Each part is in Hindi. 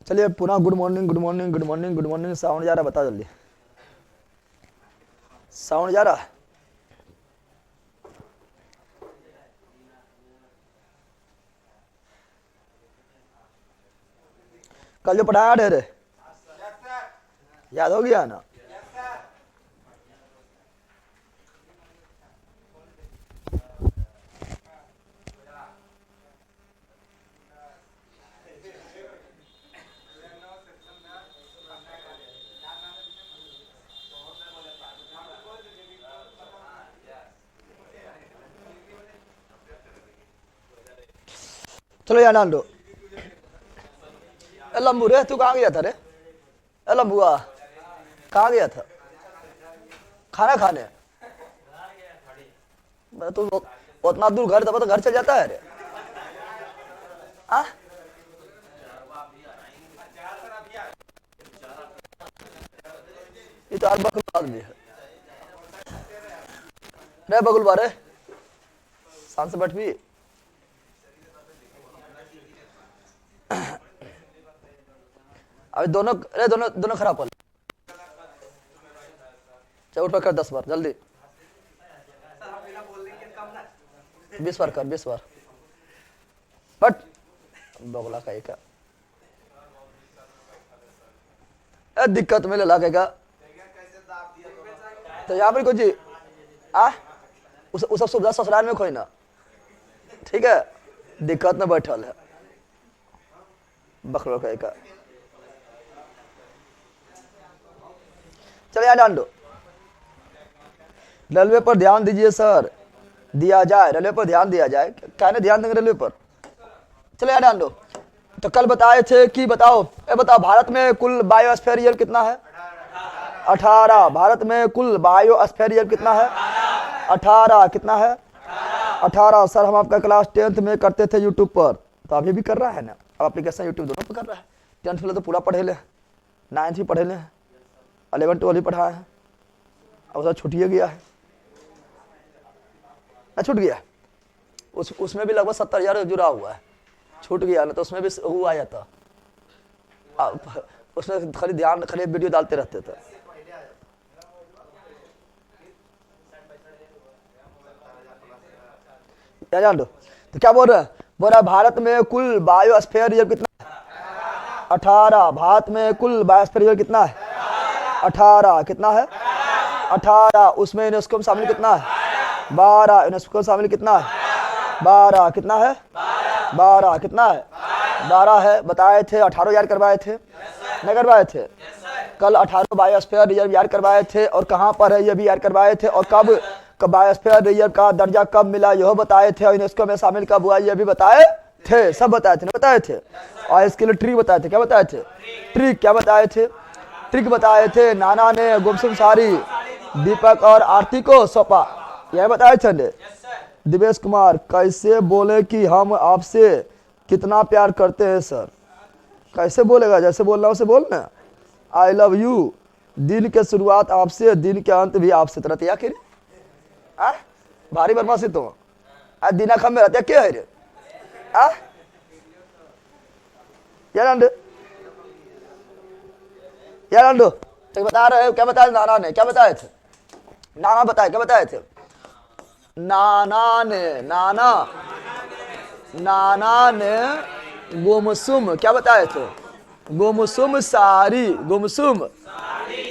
चलिए पुनः good morning good morning good morning good morning. Sound जा रहा है, बता जल्दी। साउंड जा रहा है? कल जो पढ़ाया ढेरे याद हो गया ना? चलो यार डाल दो। लंबू रे, तू कहाँ गया था रे? लंबुआ कहाँ गया था खाना खाने? तू उतना दूर घर था तो घर चल जाता है रे? आ? ये तो यार बकुल आदमी है रे। बकुल बारे शान से बैठ भी। अभी दोनों अरे दोनों दोनों खराब पल। चल उठ कर 10 बार जल्दी। 20 बार कर, 20 बार। बट बगला का एक दिक्कत में लागे का तो यहाँ पर कुछ उस सब सुविधा ससुराल में खोई ना, ठीक है? दिक्कत में बैठल है बकरो का एक। चलिए यहाँ डाल दो। रेलवे पर ध्यान दीजिए सर। दिया जाए, रेलवे पर ध्यान दिया जाए। क्या नहीं ध्यान देंगे रेलवे पर? चलिए यहाँ डाल दो। तो कल बताए थे कि बताओ भारत में कुल बायोस्फीयर कितना है? 18। भारत में कुल बायोस्फीयर कितना है? 18। कितना है? 18। सर हम आपका क्लास 10th में करते थे यूट्यूब पर, तो अभी भी कर रहा है ना? अब एप्लीकेशन यूट्यूब दोनों पर कर रहा है। 10th में तो पूरा पढ़े ले, 9th भी पढ़े ले, 11 12 पढ़ा है। अब सर छूटिए गया है ना? छूट गया उसमें भी लगभग 70,000 जुड़ा हुआ है। छूट गया ना तो उसमें भी हुआ जाता। उसमें खाली ध्यान खाली वीडियो डालते रहते थे। क्या जान दो। तो क्या बोल रहा है? भारत में कुल बायोस्फीयर कितना है? 18। भारत में कुल बायोस्फीयर कितना है? 18। कितना है? 18। उसमें यूनेस्को में शामिल कितना है? 12। यूनेस्को शामिल कितना है? 12। कितना है? 12। कितना है? 12 है। बताए थे 18 याद करवाए थे, नहीं करवाए थे? कल 18 बायोस्फीयर रिजर्व याद करवाए थे। और कहाँ पर है ये भी याद करवाए थे। और कब बायोस्फीयर रिजर्व का दर्जा कब मिला यह बताए थे। और यूनेस्को में शामिल कब हुआ ये भी बताए थे। सब बताए थे, नहीं बताए थे? और इसके लिए ट्रिक बताए थे। क्या बताए थे? ट्रिक क्या बताए थे? ट्रिक बताए थे। नाना ने गुमसुम सारी दीपक और आरती को सौंपा, यह बताए थे। दिवेश कुमार कैसे बोले कि हम आपसे कितना प्यार करते हैं सर? कैसे बोलेगा? जैसे बोलना वैसे बोलना। I love you. दिन के शुरुआत आपसे, दिन के अंत भी आपसे। तरह या कि भारी बदमाशी तो आज दिना खम में रहते क्या है रे? यार तो बता रहे हो क्या बताया नाना ने? क्या बताए थे? नाना बताए क्या बताए थे? नाना ने गुमसुम क्या बताए थे? गुमसुम सारी, गुमसुम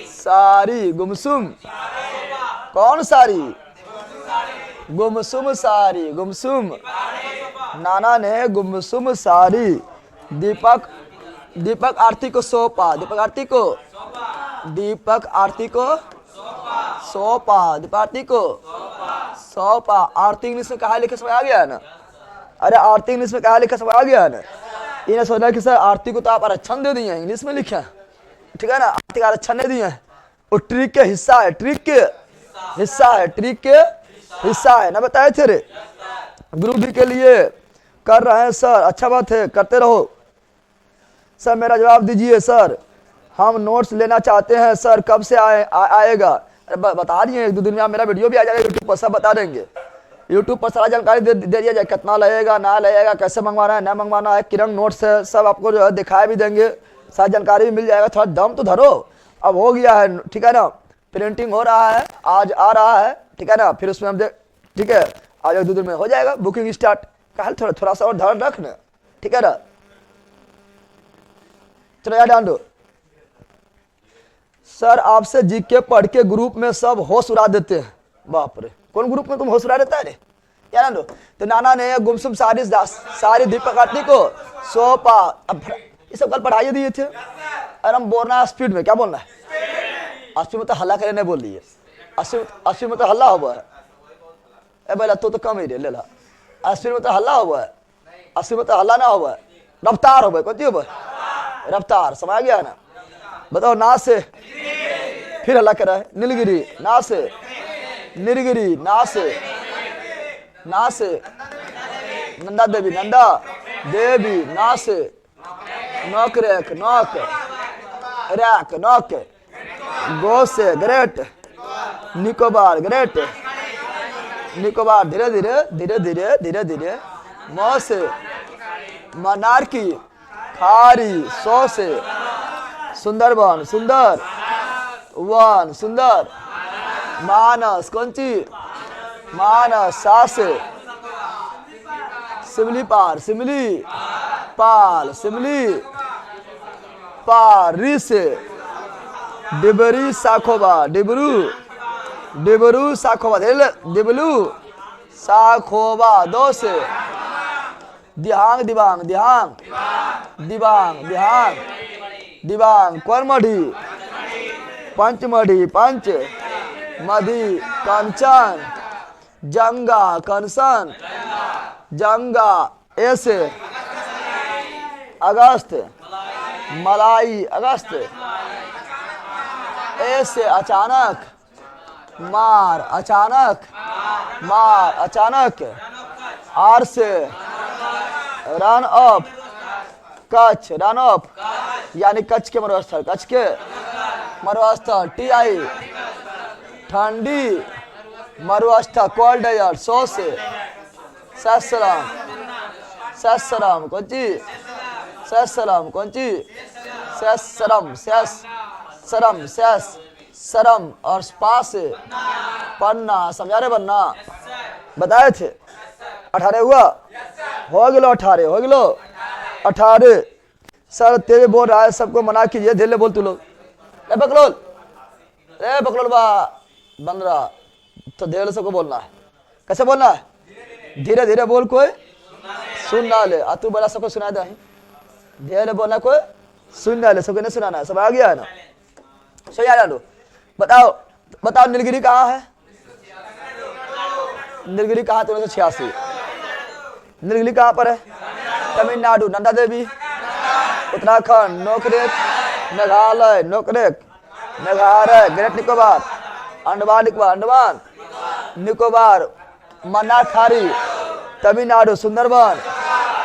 सारी, गुमसुम कौन सारी? गुमसुम सारी, गुमसुम। नाना ने गुमसुम सारी दीपक आरती को सौंपा। दीपक आरती को सौंपा। दीपक आरती को सौंपा। आरती इंग्लिश में कहा लिखा समझ आ गया है ना? अरे आरती इंग्लिश में कहा लिखा समझ आ गया है ना? इन्हें सोचा कि सर आरती को तो आप आरक्षण दे दिए, इंग्लिश में लिखा, ठीक है ना? आरती का आरक्षण नहीं दिए, वो ट्रिक के हिस्सा है। ट्रिक के हिस्सा है, ट्रिक के हिस्सा है ना? बताए थे रे। ग्रुप के लिए कर रहे हैं सर, अच्छा बात है, करते रहो सर। मेरा जवाब दीजिए सर, हम नोट्स लेना चाहते हैं सर, कब से आएगा? अरे बता दिए, 1-2 दिन में मेरा वीडियो भी आ जाएगा यूट्यूब पर, सब बता देंगे। यूट्यूब पर सारा जानकारी दे दिया जाए, कितना लगेगा ना लगेगा, कैसे मंगवाना है ना मंगवाना है। किरण नोट्स है, सब आपको जो है दिखाए भी देंगे, सारी जानकारी भी मिल जाएगा, थोड़ा दम तो धरो। अब हो गया है, ठीक है ना, प्रिंटिंग हो रहा है, आज आ रहा है, ठीक है ना, फिर उसमें हम ठीक है, आज 1-2 दिन में हो जाएगा बुकिंग स्टार्ट। कल थोड़ा सा और ध्यान रखना, ठीक है ना। चलो यार डाल दो। सर आपसे जीके पढ़ के ग्रुप में सब होश उड़ा देते हैं। बाप रे, कौन ग्रुप में तुम होश उड़ा देता है रे? क्या ना तो नाना ने गुमसुम सारी दीपक आरती को सोपा। अब ये सब कल पढ़ाई दिए थे, और हम बोलना है स्पीड में। क्या बोलना है? 80 में तो हल्ला करे नहीं बोल रही है। 80 में तो हल्ला हुआ है। ए बोला तो कम ही रे ले ला। 80 में तो हल्ला हुआ है, 80 में तो हल्ला ना हुआ है, रफ्तार हो गए। कौन हो रफ्तार? समझ गया ना? बताओ। ना से फिर हल्ला करा है। नीलगिरी ना से, नीलगिरी ना से, ना से नंदा देवी, नंदा देवी ना से, नौक रेख, नौक रैक, नौक गो से, ग्रेट निकोबार, ग्रेट निकोबार, धीरे धीरे धीरे धीरे धीरे धीरे, मौ से मनारकी, खारी, सौ से सुंदरबन, सुंदर वन, सुंदर मानस, कौन ची मानस, सा से सिमली पार, सिमली पाल, सिमली पार, री से डिबरी साखोबा, डिबरू डिबरू साखोबा, डिबलू साखोबा, दो से दिहांग, दिबांग, दिहांग दिबांग, दिहांग दिबांग, कर्मढ़ी, पंचमढ़ी, पंच मधी, कंचन, जंगा, कंसन, जंगा, ऐसे अगस्त, मलाई, अगस्त, ऐसे अचानक, मार, अचानक, मार, अचानक, आर से run up, Kutch, run up यानी कच्छ के मरुस्थल, कच्छ के मरुस्थल, TI ठंडी मरुस्थल, कोल्ड डेजर्ट, सौ से ससरम, ससरम कौनची, ससरम कौनची, ससरम, सस सरम, सस सरम, और स्पा से पन्ना। समझा रहे बन्ना? बताए थे 18 हुआ, हो गलो 18, हो गलो 18। सर तेरे बोल रहा है, सबको मना कीजिए, धीरे बोल तू लोग। रे बकलोल, रे बकलोल बा बंदरा, तो धीरे सबको बोलना है। कैसे बोलना है? धीरे धीरे बोल, कोई सुन ना ले। आ तू बड़ा सबको सुना दे, धीरे बोलना, कोई सुन ना ले, सबको नहीं सुनाना है। सब आ गया है ना? सो यार लो, बताओ बताओ नीलगिरी कहाँ है? नीलगिरी कहाँ? 1986। नीलगिरी कहाँ पर है? तमिलनाडु, नंदा देवी उत्तराखंड, नोकरेक मेघालय, नोकरेक मेघालय, ग्रेट निकोबार, अंडमान निकोबार, अंडमान निकोबार, मन्नारखारी, तमिलनाडु, सुंदरबन,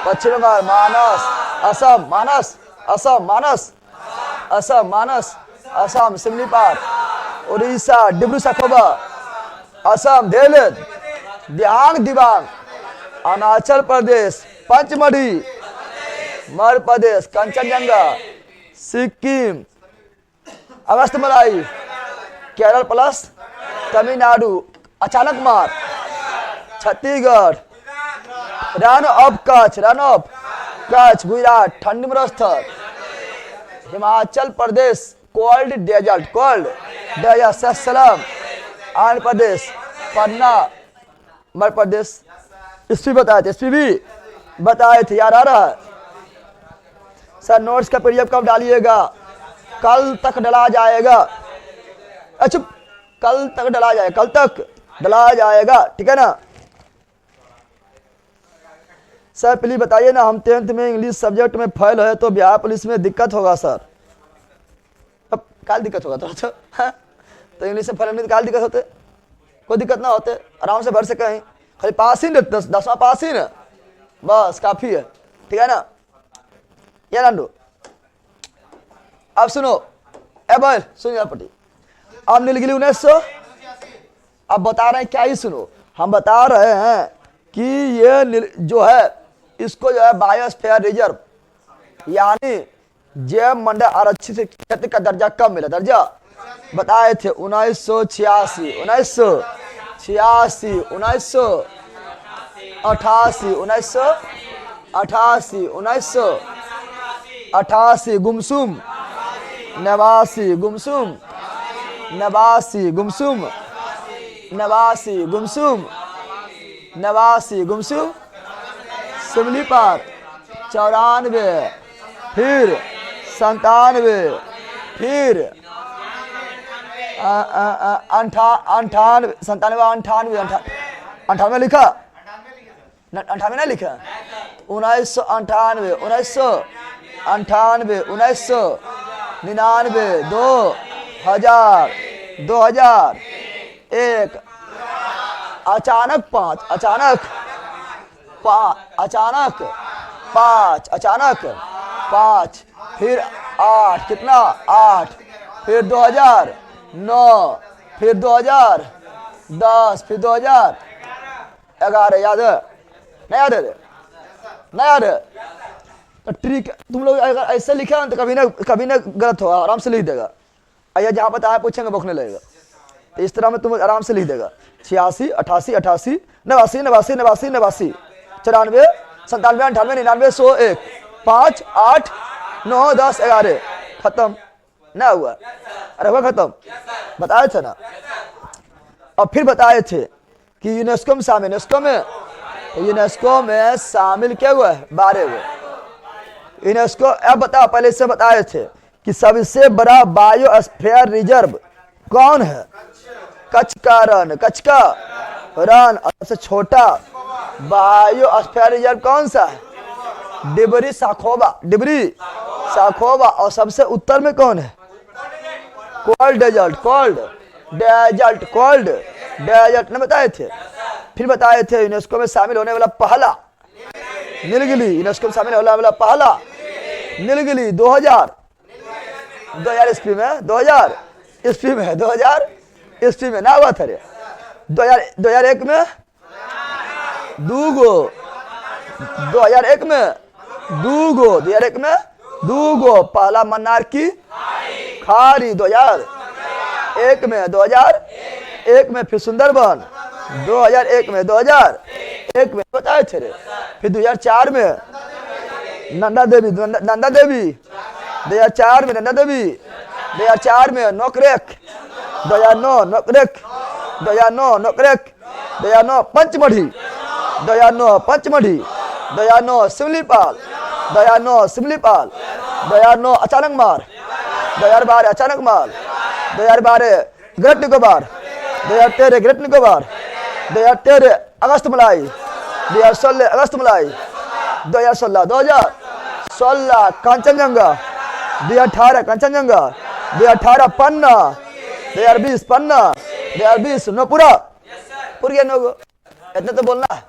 पश्चिम बंगाल, मानस, असम, मानस, असम, मानस, असम, मानस, असम, सिमलीपाल, उड़ीसा, डिब्रू सखोबा, असम, धेल, दिहांग, दिबांग, अरुणाचल प्रदेश, पंचमढ़ी, मध्य प्रदेश, कंचनजंगा, सिक्किम, अगस्त मलाई, केरल प्लस तमिलनाडु, अचानक मार, Chhattisgarh, run of Kutch, run of Kutch, Gujarat, ठंडी मरुस्थल, Himachal Pradesh, cold desert, cold desert, ससलम, Andhra Pradesh, पन्ना, मध्य प्रदेश। इसपी बताए थे, इसपी भी बताए थे यार। आ रहा है सर? नोट्स का PDF कब डालिएगा? कल तक डला जाएगा। अच्छा, कल तक डला जाएगा, कल तक डला जाएगा, ठीक है ना? सर प्लीज बताइए ना, हम 10th में इंग्लिश सब्जेक्ट में फेल है तो बिहार पुलिस में दिक्कत होगा सर? अब काल दिक्कत होगा तो तो इंग्लिश से फेल होने काल दिक्कत होते? कोई दिक्कत ना होते, आराम से भर सके, खाली पास ही न, 10वां पास ही न, बस काफी है, ठीक है ना? ये नांडू अब सुनो, एबल सुन यार पटी। अब नीलगिरी 1900, अब बता रहे हैं क्या ही सुनो, हम बता रहे हैं कि ये जो है इसको जो है बायोस्फीयर रिजर्व यानी जैव मंडल आरक्षित क्षेत्र का दर्जा कब मिला? दर्जा बताए थे 1986, 1986, 1988, 1988, 1988 गुमसुम, 89 गुमसुम, 89 गुमसुम, 89 गुमसुम, 89 गुमसुम, सिमली पार 94, फिर 97, फिर 98, 97, 98 लिखा, 98 नहीं लिखा, 1998, 1998, 1999, 2000, 2001, अचानक 5, अचानक 5, अचानक 5, अचानक 5, फिर 8, कितना 8, फिर 2009, फिर 2010, फिर 2011, याद है? नहीं याद है? नहीं याद है? तो ट्रिक तुम लोग अगर ऐसे लिखा तो कभी ना गलत होगा, आराम से लिख देगा। अया जहाँ बताया पूछेंगे बौखने लगेगा, तो इस तरह में तुम आराम से लिख देगा। 86, 88, 88, 89, 89, 89, 89, 94, 97, 98, 99, 100, 1, 5, 8, 9, 10, 11, खत्म ना हुआ? अरे हुआ खत्म? बताए थे ना। और फिर बताए थे कि यूनेस्को में शामिल, यूनेस्को में शामिल क्या हुआ है? 12 हुए यूनेस्को। अब बताओ, पहले से बताए थे कि सबसे बड़ा बायोस्फीयर रिजर्व कौन है? कच्छ का रण, कच्छ का रण। और सबसे छोटा बायोस्फीयर रिजर्व कौन सा है? डिब्री साखोवा, डिब्री साखोवा। और सबसे उत्तर में कौन है? Cold desert, cold desert, cold desert ने बताए थे। फिर बताए थे यूनेस्को में शामिल होने वाला पहला नीलगिरी, यूनेस्को में शामिल होने वाला पहला नीलगिरी 2000 ईस्वी में, 2000 ईस्वी में, 2000 ईस्वी में ना हुआ था रे। 2001 में दूगो, 2001 में दूगो, 2001 में दूगो। पहला मन्नार की खाड़ी 2001 में, 2001 में। फिर सुंदरबन 2001 में, 2001 में बताए थे रे। फिर 2004 में नंदा देवी, नंदा देवी 2004 में, नंदा देवी 2004 में। नोकरेक 2009, नोकरेक 2009, नोकरेक 2009। पंचमढ़ी 2009, पंचमढ़ी 2009। सिमलीपाल 2009, सिमलीपाल 2009। अचानक मार 2012, अचानक मार 2012। Great Nicobar 2013, great Nicobar 2013। अगस्त मलाई 2016, अगस्त मलाई 2016, 2016। कंचनजंगा 2018, कंचनजंगा 2018। पन्ना 2020, पन्ना 2020। नोपुरा पुरिया नोगो, इतना तो बोलना।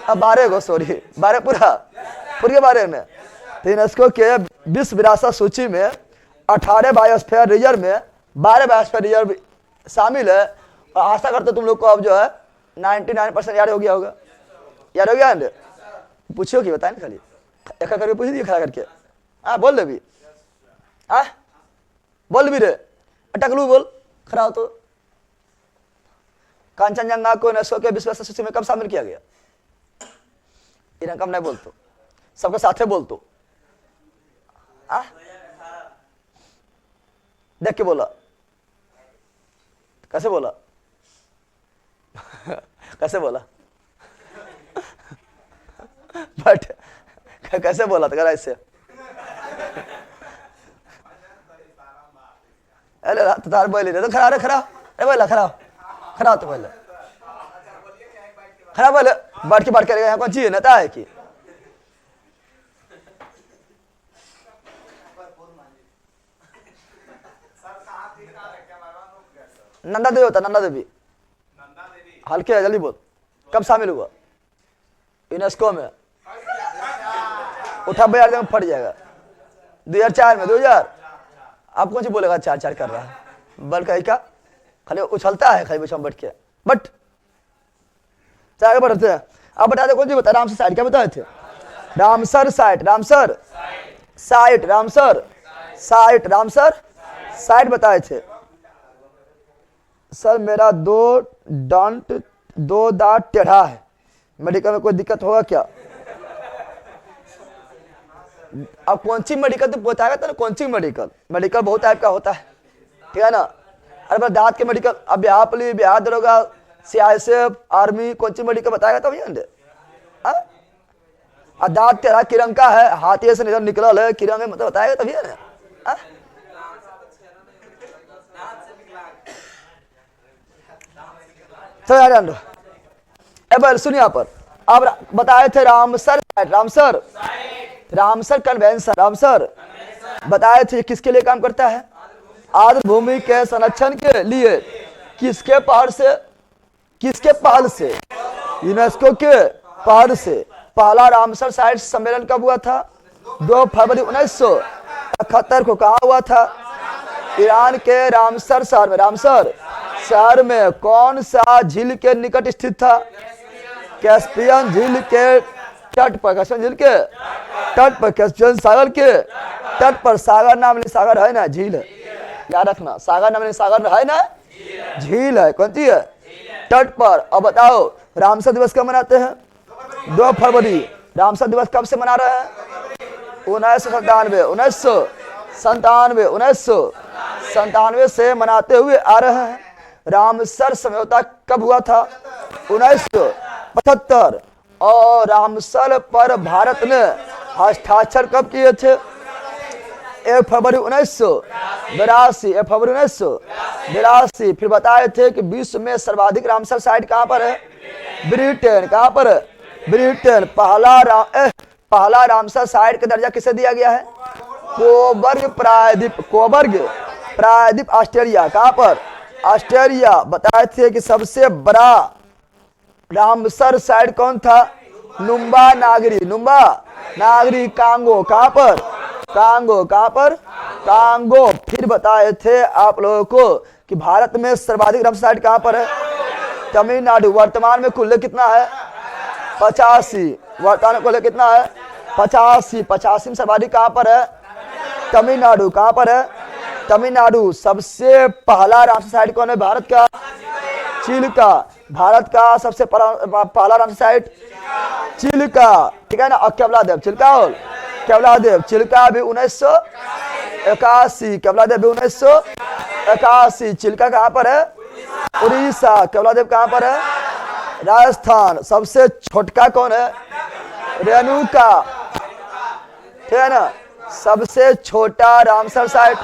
अब 12 गो, सॉरी 12 पुरिया 12 में। तो यूनेस्को के विश्व विरासत सूची में 18 बायोस्फीयर रिजर्व में 12 बायोस्फीयर रिजर्व शामिल है। और आशा करते तुम लोग को अब जो है 99% याद हो गया होगा। याद हो गया? पूछियो कि बताए ना, खाली एक करके पूछ दिए खड़ा करके। हाँ बोल दे भी, हाँ बोल भी रे, टकलू बोल, खड़ा हो तो। कंचनजंगा को यूनेस्को के विश्व विरासत सूची में कब शामिल किया गया? इन्हें कम नहीं बोलते, सबके साथे बोलते। देख के बोला, कैसे बोला? कैसे बोला? बट कैसे बोला था? ऐसे अरे तार बोले तो खड़ा, खड़ा अरे बोला खड़ा, खड़ा तो बोले खड़ा बोले। बैठ के यहाँ कौन चीज नेता है कि नंदा देवी होता, नंदा देवी हल्के है, जल्दी बोल। कब शामिल हुआ यूनेस्को में? उठा बयार में फट जाएगा। 2004 में, 2000। आप कौन सी बोलेगा? 4 कर रहा है बल का खाली उछलता है, खाली बच्चा बैठ के। बट आगे बढ़ते हैं। आप बता दे कौन सी बता? रामसर साइट क्या बताए थे? Ramsar site, Ramsar 60 Ramsar 60 Ramsar 60 बताए थे। सर मेरा दो दांत टेढ़ा है, मेडिकल में कोई दिक्कत होगा क्या? अब कौन सी मेडिकल तो बताएगा तो कौन सी मेडिकल, मेडिकल बहुत टाइप का होता है, ठीक है ना। अरे दांत के मेडिकल, अब बिहार पुलिस, बिहार दरोगा, सीआईएसएफ, आर्मी, कौन सी मेडिकल बताएगा तो भैया। दांत तेरा किरंग का है, हाथी से निकल है किरंग है, मतलब बताएगा तभी है ना। तो सुनिए यहाँ पर, अब बताए थे रामसर रामसर कन्वेंशन, रामसर बताए थे किसके लिए काम करता है? आर्द्र भूमि के संरक्षण के लिए। किसके पहल से? यूनेस्को के पहल से। पहला रामसर साइट सम्मेलन कब हुआ था? 2 फरवरी 1971 को। कहा हुआ था? ईरान के रामसर शहर में। रामसर शहर में कौन सा झील के निकट स्थित था? कैस्पियन झील के तट पर। कैस्पियन झील के तट पर, कैस्पियन सागर के तट पर। सागर नाम सागर है ना, झील है, याद रखना। सागर नाम सागर है ना, झील है। कौन सी है? तट पर। अब बताओ रामसर दिवस कब मनाते हैं? 2 फरवरी। रामसर दिवस कब से मना रहे हैं? 1997 से मनाते हुए आ रहे हैं। रामसर समझौता कब हुआ था? 1975। और रामसर पर भारत ने हस्ताक्षर कब किए थे? 1 फरवरी 1982। 1 फरवरी 1982। फिर बताए थे कि विश्व में सर्वाधिक रामसर साइट कहां पर है? ब्रिटेन। कहां पर है? ब्रिटेन। पहला रामसर साइट का दर्जा किसे दिया गया है? कोबर्ग प्रायद्वीप ऑस्ट्रेलिया। कहां पर? ऑस्ट्रेलिया। बताए थे कि सबसे बड़ा रामसर साइट कौन था? नुम्बा नागरी कांगो। कहां पर? कांगो। कहां पर? कांगो। फिर बताए थे आप लोगों को कि भारत में सर्वाधिक रामसर साइट कहां पर है? तमिलनाडु। वर्तमान में कुल कितना है? 85। वर्तमान में कुल कितना है? 85। 85 में सर्वाधिक कहां पर है? तमिलनाडु। कहां पर है? तमिलनाडु। सबसे पहला रामसर साइट कौन है भारत का? चिल्का। भारत का सबसे पहला रामसर साइट चिल्का, ठीक है ना। और केवलादेव चिल्का भी 1981। केवलादेव भी 1981। चिल्का कहां पर है? उड़ीसा। केवलादेव कहां पर है? राजस्थान। सबसे छोटका कौन है? रेणुका, ठीक है ना। सबसे छोटा रामसर साइट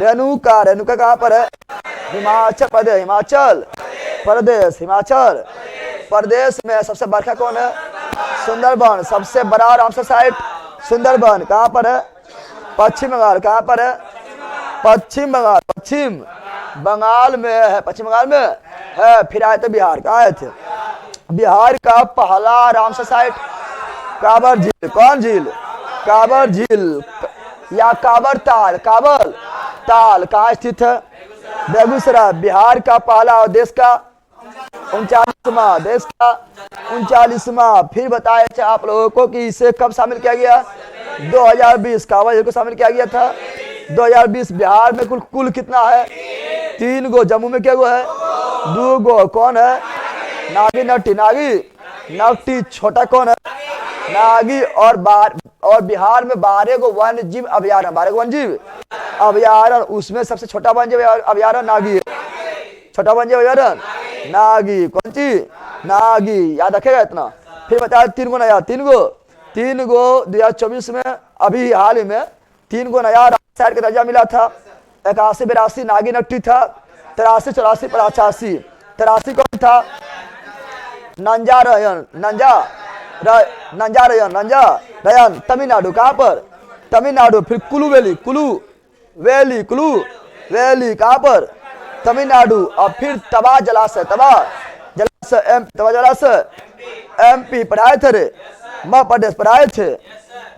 रेणुका कहां पर है? हिमाचल प्रदेश में। सबसे बड़ा कौन है? सुंदरबन। सबसे बड़ा रामसर साइट सुंदरबन। कहां पर है? पश्चिम बंगाल। कहां पर है? पश्चिम बंगाल में है। पश्चिम बंगाल में है। फिर आए थे बिहार। कहा आए थे? बिहार का पहला रामसर साइट काबर झील। कौन झील? काबर झील या काबर ताल। कहाँ स्थित है? बेगूसराय। बिहार का पहला और देश का 39वां। फिर बताया था आप लोगों को कि इसे कब शामिल किया गया? 2020। काबर झील को शामिल किया गया था 2020। बिहार में कुल कितना है? 3 गो। जम्मू में क्या गो है? 2 गो। कौन है? नागी नकटी। छोटा कौन है? नागी। और बिहार में 12 गो वन्य जीव अभयारण्य। 12 गो वन्य जीव अभयारण्य। उसमें सबसे छोटा वन्य जीव अभयारण्य नागी है। छोटा वन्य जीव अभयारण्य नागी। कौन सी? नागी। याद रखेगा इतना। फिर बताया 3 गो नया 2024 में अभी हाल ही में 3 गो नया साइट का दर्जा मिला था। 81 82 नागी नकटी था। 83 84 पर 88। 83 कौन था? नंजारयन तमिलनाडु। कहां पर? तमिलनाडु। फिर कुलू वैली कहां पर? तमिलनाडु। और फिर तवा जलाशय एमपी। पढ़ाए थे रे? मध्य प्रदेश। पढ़ाए थे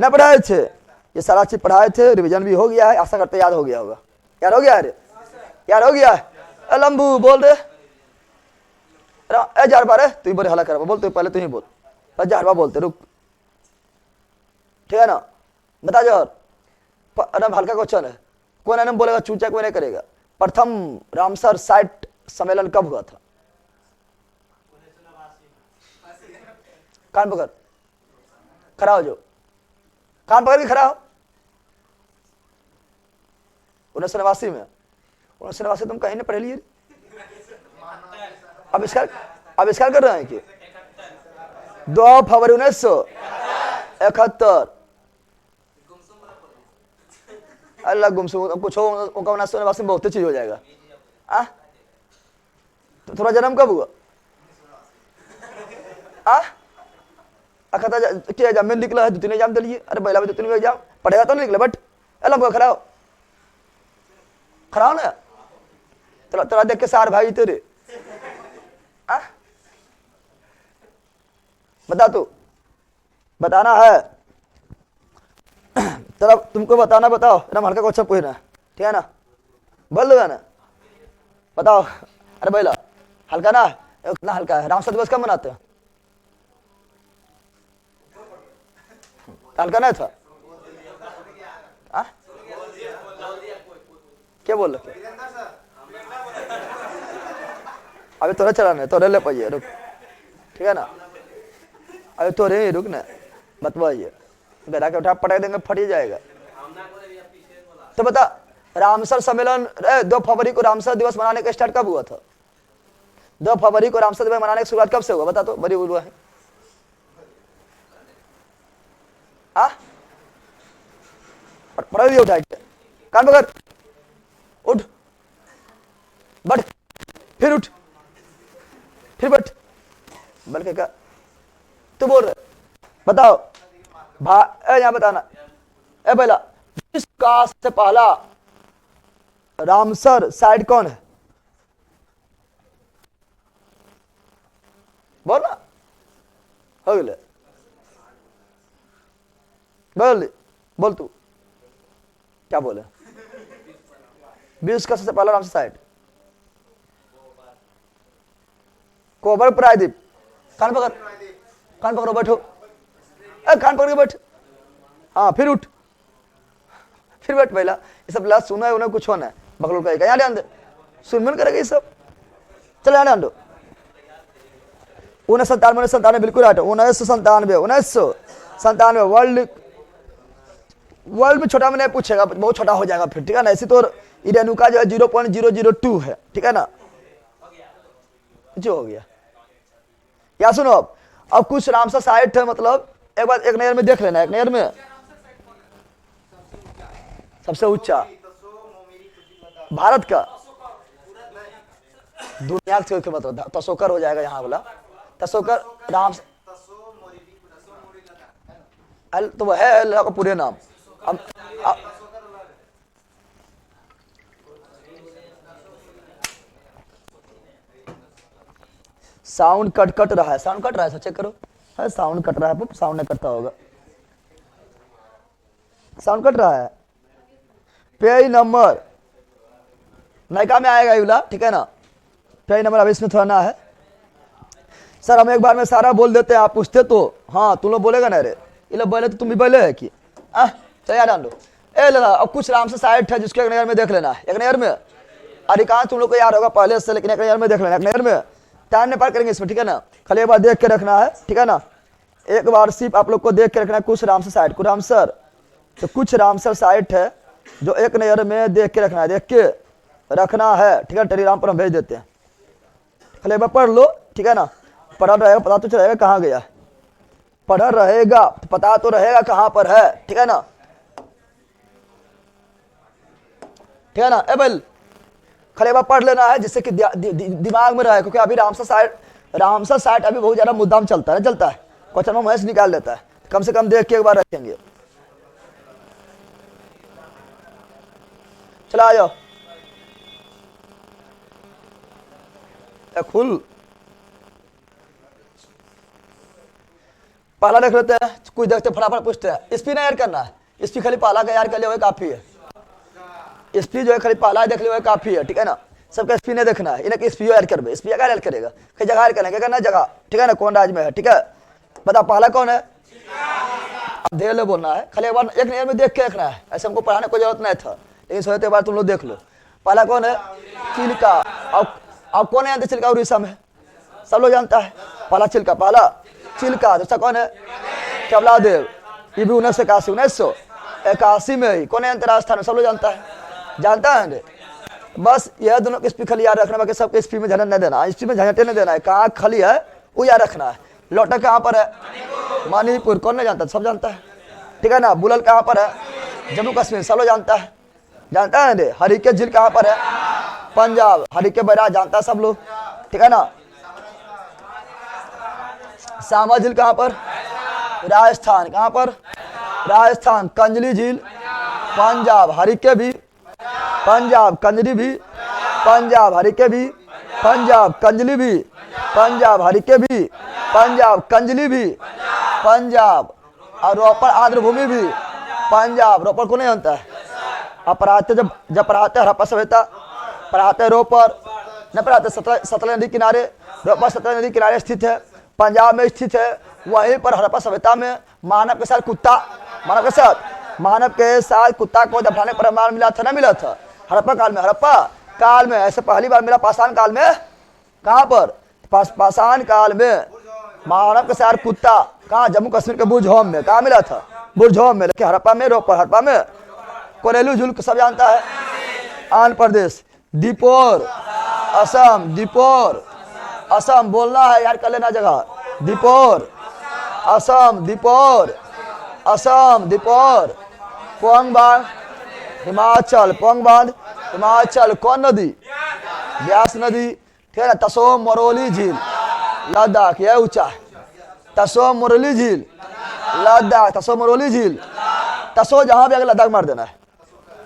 न? पढ़ाए थे। ये सारा चीज पढ़ाए थे, रिवीजन भी हो गया है। आशा करते याद हो गया होगा। याद हो गया है? लंबू बोल रहे जहरबा रे, तू बड़े हला कर बोल। तू पहले तू ही बोल। जहरबा बोलते रुक, ठीक है ना। बता जहर। एकदम हल्का क्वेश्चन है। कौन एनम बोलेगा चूचा, कोई नहीं करेगा। प्रथम रामसर साइट सम्मेलन कब हुआ था? कान पकड़, खड़ा हो, जो कान पकड़ के खड़ा हो। 1989 में। 1989 तुम कहीं नहीं पढ़े लिए? आविष्कार कर रहे हैं कि 2 फरवरी 1971। अल्लाह गुमसुम कुछ हो, उनका 1989 में बहुत चीज हो जाएगा। तो थोड़ा जन्म कब हुआ? क्या एग्जाम में निकला है? 2-3 एग्जाम दिलिए। अरे पहला भी 2-3 एग्जाम पढ़ेगा तो नहीं निकले। बट अल्लाह खड़ा हो, खड़ा हो ना। तेरा देख के सार भाई तेरे। बता, तू बताना है तेरा, तुमको बताना। बताओ, एकदम हल्का क्वेश्चन पूछना, ठीक है ना? बोल दो ना, बताओ। अरे भैया हल्का ना, इतना हल्का है। रामसर दिवस कब मनाते हैं? हल्का नहीं था? क्या बोल रहे? अभी तोरे चलाने, तोरे ले पाइए, रुक, ठीक है ना? अभी तोरे रुक ना, बतवाइए। गधा के उठा पटाख देंगे, फट ही जाएगा। तो बता, रामसर सम्मेलन 2 फरवरी को रामसर दिवस मनाने का स्टार्ट कब हुआ था? 2 फरवरी को रामसर दिवस मनाने की शुरुआत कब से हुआ? बता तो, बड़ी बुलवा है। पढ़ दिया, उठा के कान पकड़, उठ, बैठ, फिर उठ, फिर बैठ। बल्कि क्या तू बोल रहे? बताओ यहाँ बताना। पहला विश्व का सबसे पहला रामसर साइट कौन है? बोल ना, हो गए। बोल तू क्या बोले? विश्व का सबसे पहला रामसर साइट कोबर प्रायद्वीप। कान पकड़, कान पकड़ो, बैठो। कान पकड़ के बैठ। हाँ, फिर उठ, फिर बैठ। पहला ये सब लास्ट सुना है, उन्हें कुछ होना है। बकलोल कहेगा यहाँ ध्यान दे, सुनमन करेगा ये सब। चल यहाँ ध्यान दो। 1997 बिल्कुल हटो। 1997 वर्ल्ड में छोटा में नहीं पूछेगा, बहुत छोटा हो जाएगा फिर, ठीक है ना? ऐसी तो रेणुका जो है 0.002 है, ठीक है ना? जो हो गया। या सुनो, अब कुछ रामसर साइट है, मतलब एक बार एक नहर में देख लेना। एक नहर में सबसे ऊंचा भारत का, दुनिया के मतलब तसोकर हो जाएगा यहाँ वाला। तसोकर राम तो वह है का पूरे नाम। अब साउंड कट रहा है, साउंड कट रहा है, चेक करो। है साउंड कट रहा है, साउंड नहीं कटता होगा, साउंड कट रहा है। पेज नंबर नायका में आएगा युला, ठीक है ना? पेज नंबर अभी इसमें थोड़ा ना है। सर हम एक बार में सारा बोल देते हैं, आप पूछते तो हाँ तुम लोग बोलेगा ना? अरे ये लोग बोले तो तुम भी बोले है कि चल यार डाल दो। अब कुछ रामसर साइट है जिसके एक नहर में देख लेना है। एक नहर में अधिकांश तुम लोग को याद होगा पहले से, लेकिन एक नहर में देख लेना। एक नहर में टाइम नहीं पार करेंगे इसमें, ठीक है ना? खाली एक बार देख के रखना है, ठीक है ना? एक बार सिर्फ आप लोग को देख के रखना है। कुछ रामसर साइट, कुछ रामसर तो कुछ रामसर साइट है जो एक नहर में देख के रखना है, देख के रखना है, ठीक है? टेलीग्राम पर हम भेज देते हैं, खाली एक बार पढ़ लो, ठीक है ना? पढ़ा रहेगा, पता तो चलेगा कहाँ गया। पढ़ा रहेगा तो पता तो रहेगा कहाँ पर है, ठीक है ना? ठीक है ना? एबल खाली एक बार पढ़ लेना है जिससे कि दिमाग में रहे, क्योंकि अभी रामसर साइट अभी बहुत ज्यादा मुद्दाम चलता है, क्वेश्चन में मैच निकाल लेता है। कम से कम देख के एक बार रखेंगे। चला आ जाओ, खुल पहला देख लेते हैं। कुछ देखते फटाफट पूछते हैं। स्पी ना यार करना है, स्पी खाली पहला का यार कर लिया काफी है। स्पी जो है खाली पहला देख लिया काफी है, ठीक है ना? सबका स्पी नहीं देखना है, इन्हें कि स्पी ऐड करबे। स्पी क्या ऐड करेगा? कई जगह ऐड करना, क्या करना? जगह, ठीक है ना? कौन राज्य में है, ठीक है? बता पहला कौन है? अब धीरे बोलना है, खाली एक बार एक नजर में देख के रखना है, ऐसे हमको पढ़ाने को जरूरत नहीं था, लेकिन सोचते बार तुम लोग देख लो। पहला कौन है? चिल्का। अब कौन है जानते चिल्का उड़ीसा में? सब लोग जानता है। पहला चिल्का, पहला चिल्का। दूसरा कौन है? केवलादेव। ये भी 1981 में ही। कौन है जानते राजस्थान में? सब लोग जानता है, जानता है। बस यह दोनों के स्पी खाली याद रखना, बाकी सबके स्पी में झंझट नहीं देना, स्पी में झंझटे नहीं देना है। कहाँ खाली है वो याद रखना है। लोटक कहाँ पर है? मणिपुर। कौन नहीं जानता? सब जानता है, ठीक है ना। बुलल कहाँ पर है? जम्मू कश्मीर। सब लोग जानता है, जानता है रे। हरिके झील कहाँ पर है? पंजाब। हरिके बैराज जानता है सब लोग, ठीक है ना। सामा झील कहाँ पर? राजस्थान। कहाँ पर? राजस्थान। कंजली झील पंजाब। हरिके भी पंजाब। कंजली भी पंजाब। हरिके भी पंजाब। कंजली भी पंजाब। हरिके भी पंजाब। कंजली भी पंजाब। और रोपड़ आंध्र भूमि भी पंजाब। रोपड़ को नहीं जानता है? आप पढ़ाते जब पढ़ाते हड़प्पा सभ्यता, पढ़ाते रोपड़, न पढ़ाते सतलज नदी किनारे। रोपड़ सतलज नदी किनारे स्थित है, पंजाब में स्थित है। वहीं पर हड़प्पा सभ्यता में मानव के साथ कुत्ता, मानव के साथ कुत्ता को दफनाने पर प्रमाण मिला था, ना मिला था? हड़प्पा काल में। हड़प्पा काल में ऐसे पहली बार मिला। पाषाण काल में कहाँ पर? पाषाण काल में मानव के साथ कुत्ता कहाँ? जम्मू कश्मीर के बुरझोम में। कहाँ मिला था? बुरझोम में। लेकिन हड़प्पा में, रोपड़, हड़प्पा में कोरेलू झील सब जानता है। आंध्र प्रदेश। दीपोर असम। दीपोर असम बोलना है, यार कर लेना जगह। दीपोर असम। दीपोर असम। दीपोर। पोंगबांग हिमाचल। पोंगबांग हिमाचल। कौन नदी? व्यास नदी, ठीक है ना। तसोम मोरोली झील लद्दाख, यह ऊंचा है। तसोम मोरोली झील लद्दाख। तसो मोरोली झील। तसो जहां भी अगर लद्दाख मार देना है,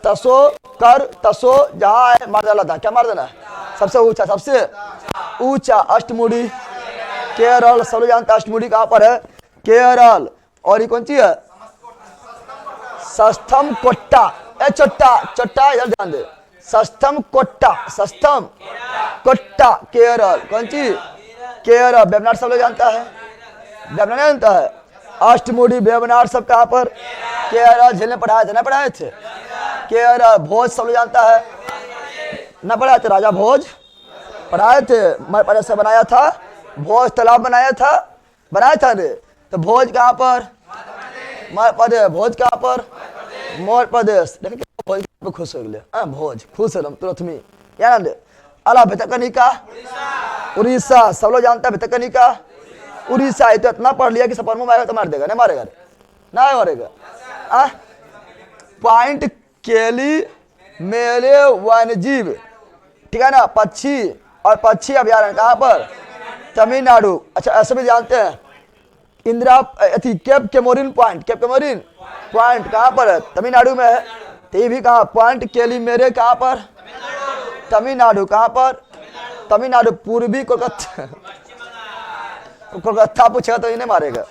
तसो कर, तसो जहां है मार देना लद्दाख। क्या मार देना है? सबसे ऊंचा, सबसे ऊंचा। अष्टमुडी केरल। सब लोग जानते हैं अष्टमुडी कहां पर है? केरल। और ये कौन सी है? सस्थम कोट्टा। ए चोट्टा, चोट्टा इधर ध्यान दे। सस्थम कोट्टा, सस्थम कोट्टा केरल। कौन सी? केरल। वेबनाड सब लोग जानता है, वेबनाड जानता है। अष्टमुडी वेबनाड सब कहाँ पर? केरल। झील में पढ़ाए थे, ना पढ़ाए थे? केरल। भोज सब लोग जानता है, ना पढ़ाए थे? राजा भोज पढ़ाए थे। मध्य से बनाया था भोज, तालाब बनाया था रे। तो भोज कहाँ पर? मध्य प्रदेश। भोज कहाँ पर? मध्य प्रदेश। देखिए भोज पे खुश हो गए। भोज खुश है तुरंत में, क्या नाम दे? अला भितरकनिका उड़ीसा। सब लोग जानता है भितरकनिका उड़ीसा। तो इतना पढ़ लिया कि सपन में मारेगा तो मार देगा, नहीं मारेगा? ना मारेगा। पॉइंट केली मेले वन्यजीव, ठीक है ना। पक्षी और पक्षी अभ्यारण्य कहाँ पर? तमिलनाडु। अच्छा ऐसे भी जानते हैं Indira Cape Comorin Point. Cape Comorin Point कहाँ पर है? तमिलनाडु में है। तो ये भी कहाँ? पॉइंट केली मेरे कहाँ पर? तमिलनाडु। कहाँ पर? तमिलनाडु। पूर्वी कोलकाता। कोलकाता पूछेगा तो इन्हें मारेगा।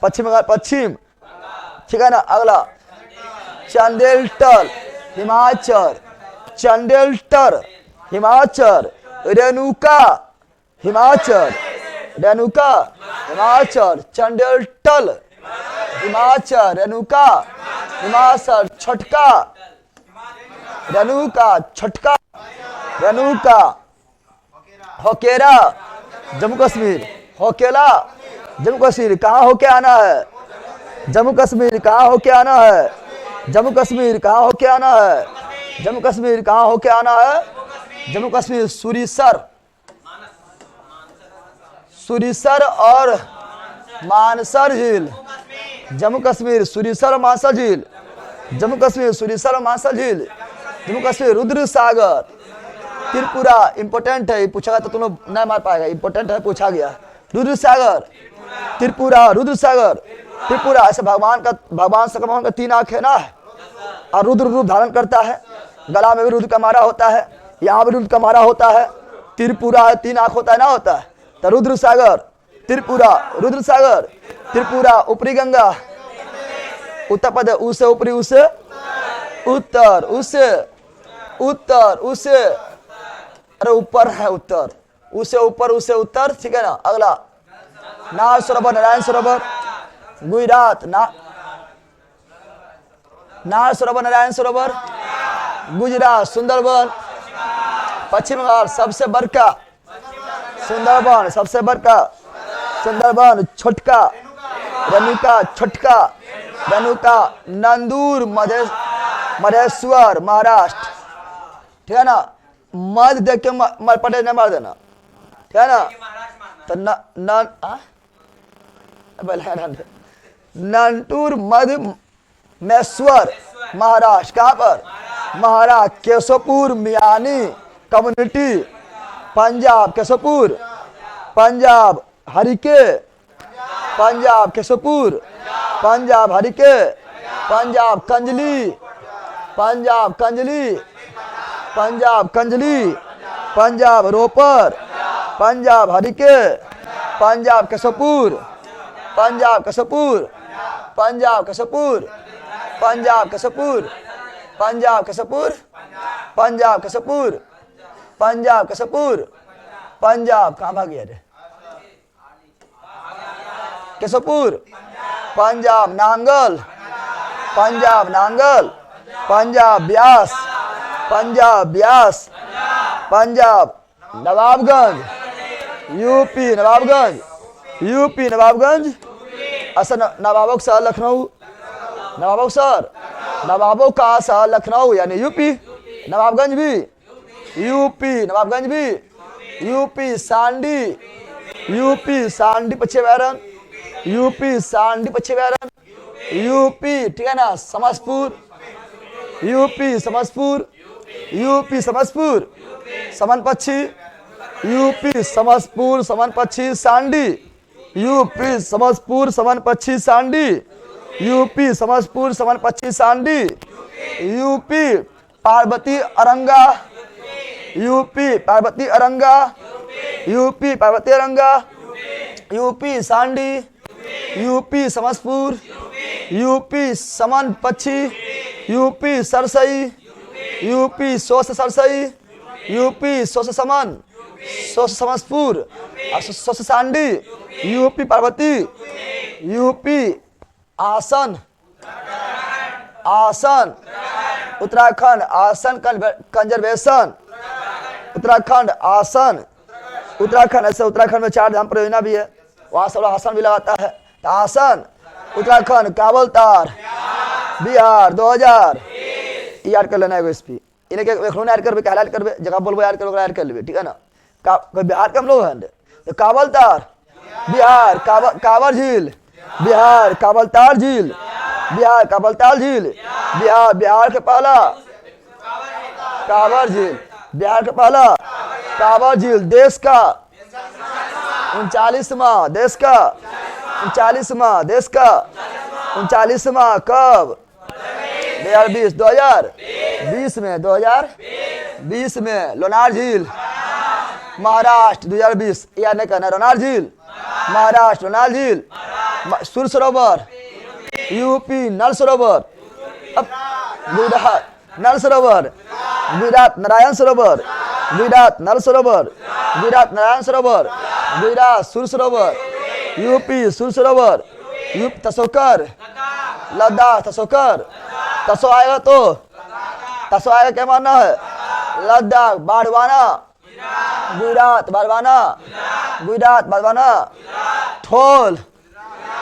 पश्चिम बंगाल, पश्चिम, ठीक है ना। अगला चंदेलटर हिमाचल। चंदेलटर हिमाचल। रेणुका हिमाचल। रेणुका हिमाचल। चंदेलटल हिमाचल। रेणुका हिमाचल। छटका रेणुका। छटका रेणुका। होकेरा जम्मू कश्मीर। होकेला जम्मू कश्मीर। कहाँ होके आना है? जम्मू कश्मीर। कहाँ होके आना है? जम्मू कश्मीर। कहाँ होके आना है? जम्मू कश्मीर। कहाँ होके आना है? जम्मू कश्मीर। सुरीसर। सुरीसर और मानसर झील जम्मू कश्मीर। सुरीसर और मानसर झील जम्मू कश्मीर। सुरीसर और मानसर झील जम्मू कश्मीर। रुद्र सागर त्रिपुरा। इंपोर्टेंट है, पूछा तो तुम लोग नहीं मार पाएगा, इंपोर्टेंट है, पूछा गया। रुद्र सागर त्रिपुरा। रुद्र सागर त्रिपुरा। ऐसे भगवान का 3 आंख है ना, और रुद्र रूप धारण करता है। गला में भी रुद्र का मारा होता है, यहाँ भी रुद्र का मारा होता है। त्रिपुरा है, 3 आंख होता है ना, होता है। तो रुद्र सागर त्रिपुरा। रुद्र सागर त्रिपुरा। ऊपरी गंगा उत्तर प्रदेश। उससे ऊपरी, उससे उत्तर, उससे उत्तर, उससे अरे ऊपर है उत्तर, उससे ऊपर, उससे उत्तर, ठीक है ना। अगला नाग सरोवर, नारायण सरोवर गुजरात। नार सरोवर, नारायण सरोवर, गुजरात, सुंदरबन, पश्चिम बंगाल सबसे बड़का सुंदरबन, सबसे बड़का सुंदरबन, छोटका रेणुका, छोटका रेणुका, नंदूर मधेश्वर, महाराष्ट्र। ठीक है ना, मध देख के पटे न मार देना, ठीक है ना। तो नंटूर मधेश्वर, महाराष्ट्र। कहाँ पर? महाराष्ट्र। केशवपुर मियानी कम्युनिटी, पंजाब। केशवपुर, पंजाब। हरिके, पंजाब। केशवपुर, पंजाब। हरिके, पंजाब। कंजली, पंजाब। कंजली, पंजाब। कंजली, पंजाब। रोपर, पंजाब। हरिके, पंजाब। केशवपुर, पंजाब। केशवपुर, पंजाब। केशवपुर, पंजाब। केशवपुर, पंजाब। केशवपुर, पंजाब। केशवपुर, पंजाब। केशवपुर, पंजाब। कहाँ भाग गया रे? केशवपुर, पंजाब। नांगल, पंजाब। नांगल, पंजाब। ब्यास, पंजाब। ब्यास, पंजाब। नवाबगंज, यूपी। नवाबगंज, यूपी। नवाबगंज, असर नवाबों का शहर लखनऊ, नवाबों शहर, नवाबों का शहर लखनऊ यानी यूपी। नवाबगंज भी यूपी, नवाबगंज भी यूपी। सांडी, यूपी। सांडी पश्चिम बैरन, यूपी। सांडी पश्चिम बैरन, यूपी। ठीक है ना। Samastipur, UP. Samastipur, UP. Samastipur, Samanpachhi, UP. Samastipur, Samanpachhi. Sandi, UP. Samastipur, Samanpachhi. Sandi, UP. Samastipur, Samanpachhi. Sandi, UP. Parvati Aranga, UP. Parvati Aranga, UP. Parvati Aranga, UP. Sandi, UP. Samastipur, UP. Samanpachhi, UP. Sarsai, UP. सोस सरसई, यूपी। सोस समन, सोस समस्तीपुर, सोस सांडी, यूपी। पार्वती, यूपी। आसन, आसन। उत्तराखंड, आसन कंजर्वेशन, उत्तराखंड। आसन, उत्तराखंड। ऐसे उत्तराखंड में 4 धाम परियोजना भी है, वहाँ सब आसन भी लगाता है। तो आसन, उत्तराखंड। काबल तार, बिहार 2000 याद कर लेना है। इस पे इन्हें याद कर हाईलाइट कर जगह बोलबो याद करो, याद कर लेबे। ठीक है ना। बिहार के हम लोग हैं तो काबल तार, बिहार। कांवर झील, बिहार। काबल तार झील, बिहार। काबल तार झील, बिहार। बिहार के पहला कांवर झील, बिहार का पहला कांवर झील। देश का 39वां, देश का 39वां, देश का 39वां। कब? 2020, 2020 में, 2020 में। लोनार झील, महाराष्ट्र 2020। याद नहीं करना। लोनार झील, महाराष्ट्र। लोनार झील, सूर्य सरोवर, यूपी। नल सरोवर, अब गुजरात। नल सरोवर, गुजरात। नारायण सरोवर, गुजरात। नल सरोवर, गुजरात। नारायण सरोवर, गुजरात। सूर्य सरोवर, यूपी। सूर्य सरोवर, यूपी। तसोकर, लद्दाख। तसोकर, तसो आएगा तो तसो आएगा क्या मानना है? लद्दाख। बाड़वाना, गुजरात। बाड़वाना, गुजरात। बाड़वाना। थोल,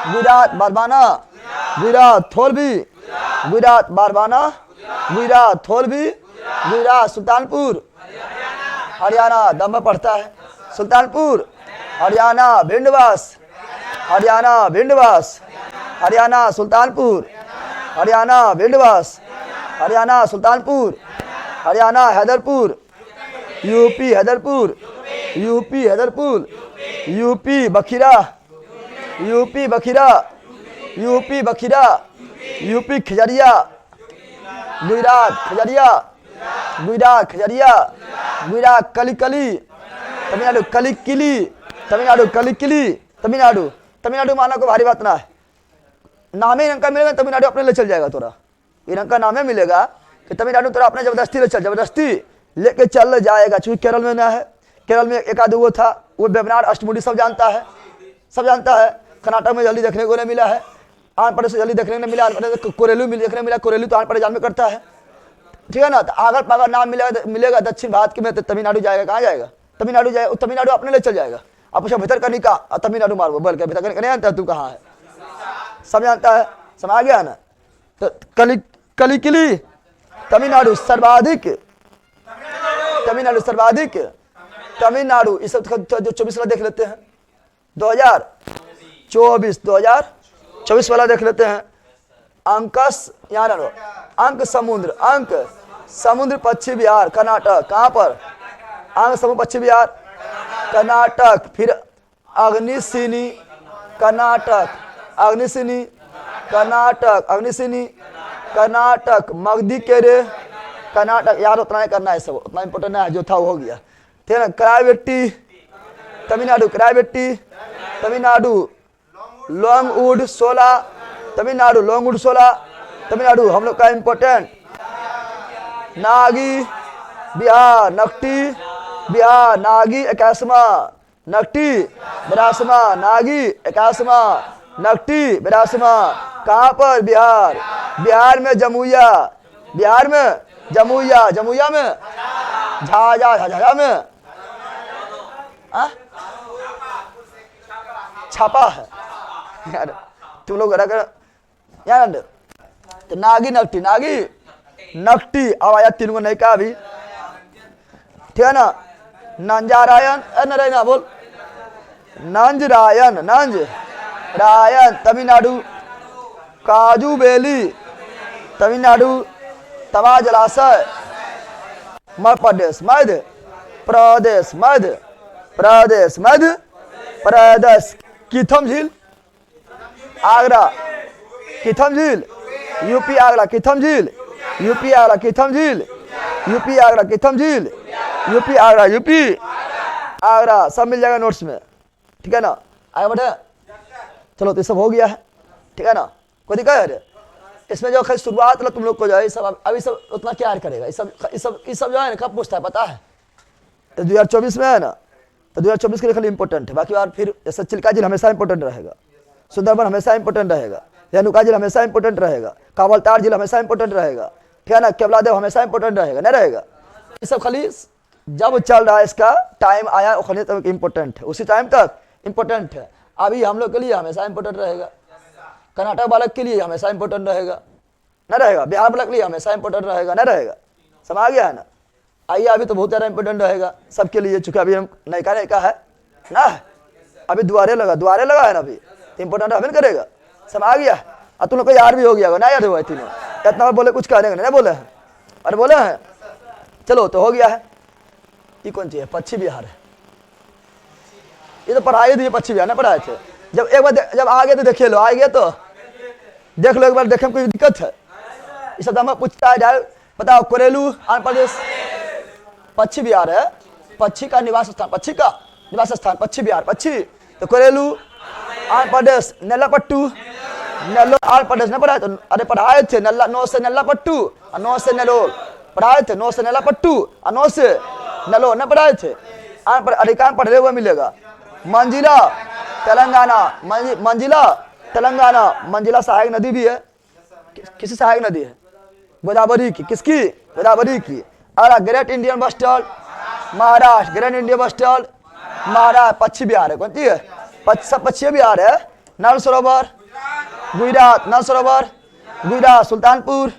गुजरात। बाड़वाना, गुजरात। थोल भी गुजरात। बाड़वाना, गुजरात। थोल भी गुजरात। सुल्तानपुर, हरियाणा। दम में पड़ता है। Sultanpur, Haryana. Bhindawas, Haryana. Bhindawas, Haryana. Sultanpur, Haryana. Bhindawas, Haryana. Sultanpur, Haryana. Haiderpur, UP. Haiderpur, UP. Haiderpur, UP. Bakhira, UP. Bakhira, UP. Bakhira, UP. Khajariya, Gujarat. Khajariya, Gujarat. Khajariya, Gujarat. Kalikali, Tamil Nadu. Kalikili, Tamil Nadu. Kalikili, Tamil Nadu. Tamil Nadu माना को भारी बात ना है। नाम ही इनका मिलेगा, तमिलनाडु अपने ले चल जाएगा। तोरा इनका नाम है मिलेगा कि तमिलनाडु तोरा अपने जबरदस्ती ले चल, जबरदस्ती लेके चल जाएगा। चूंकि केरल में ना है, केरल में एक आध वो था, वो वेबनार अष्टमुडी सब जानता है, सब जानता है। कर्नाटक में जल्दी देखने को नहीं मिला है। आंध्र प्रदेश जल्दी देखने को मिला, आंध्र प्रदेश कोरेलू देखने को मिला, कोरेलू तो आंध्र प्रदेश में करता है, ठीक है ना। तो अगर पागर नाम मिलेगा दक्षिण भारत के में तो तमिलनाडु जाएगा, कहाँ जाएगा? तमिलनाडु जाएगा, तमिलनाडु अपने लिए चल जाएगा। आप पूछो भीतर करनी का, तमिलनाडु मारो बोल के, भीतर नहीं जानता तू कहाँ है, सब जानता है, समझ गया ना। तो कलिकिली तमिलनाडु सर्वाधिक, तमिलनाडु सर्वाधिक, तमिलनाडु इस सब जो 24 वाला देख लेते हैं, 2024 वाला देख लेते हैं। अंकस यहाँ लो, अंक समुद्र पश्चिम बिहार कर्नाटक, कहाँ पर? अंक समुद्र पश्चिम बिहार कर्नाटक। फिर अग्निशिनी कर्नाटक, अग्निशिनी कर्नाटक, अग्निशिनी कर्नाटक, मगधीकेरे कर्नाटक। यार उतना ही करना है, सब उतना इंपोर्टेंट है, जो था वो हो गया, ठीक है ना। कराईवेट्टी तमिलनाडु, कराईवेट्टी तमिलनाडु, लॉन्गवुड 16 तमिलनाडु, लॉन्गवुड 16 तमिलनाडु हम लोग का इंपोर्टेंट। नागी बिहार, नकटी बिहार, नागी 81वां, नकटी 82वां, नागी 81वां, नकटी 82वां। कहाँ पर? बिहार, बिहार में जमुइया, बिहार में जमुइया, जमुइया में झाझा में छापा है यार, तुम लोग यार। तो नागी नकटी अब आया, तीन को नहीं कहा अभी, ठीक है ना। नंजारायन ना बोल, नंजरायन तमिलनाडु। काजू बेली तमिलनाडु, तवा जलाशय मध्य प्रदेश, किथम झील आगरा, किथम झील यूपी आगरा, किथम झील यूपी आगरा, किथम झील यूपी आगरा, किथम झील यूपी आगरा, यूपी आगरा, सब मिल जाएगा नोट्स में, ठीक है ना। आगे बढ़े, चलो तो सब हो गया है, ठीक है ना। कोई दिक्कत है इसमें? जो शुरुआत तुम लोग को जो है सब अभी सब उतना क्या करेगा, इस सब जो है ना कब पूछता है पता है? तो 2024 में है ना, तो 2024 के लिए खाली इंपॉर्टेंट है, बाकी बार फिर जैसे चिल्का झील हमेशा इंपॉर्टेंट रहेगा, सुंदरबन हमेशा इंपॉर्टेंट रहेगा, रेणुका झील हमेशा इंपॉर्टेंट रहेगा, कावलतार झील हमेशा इंपॉर्टेंट रहेगा, ठीक है ना। केवलादेव हमेशा इंपॉर्टेंट रहेगा, नहीं रहेगा। ये सब खाली जब चल रहा है, इसका टाइम आया खाली तक इंपॉर्टेंट है, उसी टाइम तक इंपॉर्टेंट है। अभी हम लोग के लिए हमेशा इंपॉर्टेंट रहेगा, कर्नाटक बालक के लिए हमेशा इंपॉर्टेंट रहेगा, न रहेगा। बिहार बालक के लिए हमेशा इंपॉर्टेंट रहेगा, न रहेगा। समझ गया है ना। आइए अभी तो बहुत ज़्यादा इंपॉर्टेंट रहेगा सबके लिए, चूंकि अभी हम नयका है ना, अभी द्वारे लगा है ना, अभी तो इंपॉर्टेंट अभी करेगा। समझ गया। और तुम लोग को याद भी हो गया, ना याद हुआ तीनों, इतना बोले कुछ कहने नहीं बोले हैं, अरे बोले हैं। चलो तो हो गया है। ये कौन चीज है? पश्चिम बिहार है, ये तो पढ़ाई थी, पश्चिम बिहार ना पढ़ाए थे। जब एक बार जब आ गए तो देखे लो, आ गए तो देख लो एक बार, देखे में कोई दिक्कत है? इस सब हमें पूछता है जाए, बताओ। कोरेलू आंध्र प्रदेश, पश्चिम बिहार है, पक्षी का निवास स्थान, पक्षी का निवास स्थान पश्चिम बिहार, पक्षी। तो कोरेलू आंध्र प्रदेश, नेल्लापट्टू नेल्लोर आंध्र प्रदेश ने पढ़ाए तो, अरे पढ़ाए थे नल्ला, 9 से नेल्लापट्टू और 9 से नेल्लोर पढ़ाए थे, 9 से नेल्लापट्टू और 9 से नेल्लोर ने पढ़ाए थे। अधिकांश पढ़े हुए मिलेगा। मंजिला तेलंगाना, मंजिला सहायक नदी भी है, किसी सहायक नदी है? गोदावरी की, किसकी? गोदावरी की। और great Indian bustard Maharashtra, great Indian bustard Maharashtra, पश्चिम बिहार है, कौन सी है? पश्चिम बिहार है। नल सरोवर गुजरात, नल सरोवर गुजरात। सुल्तानपुर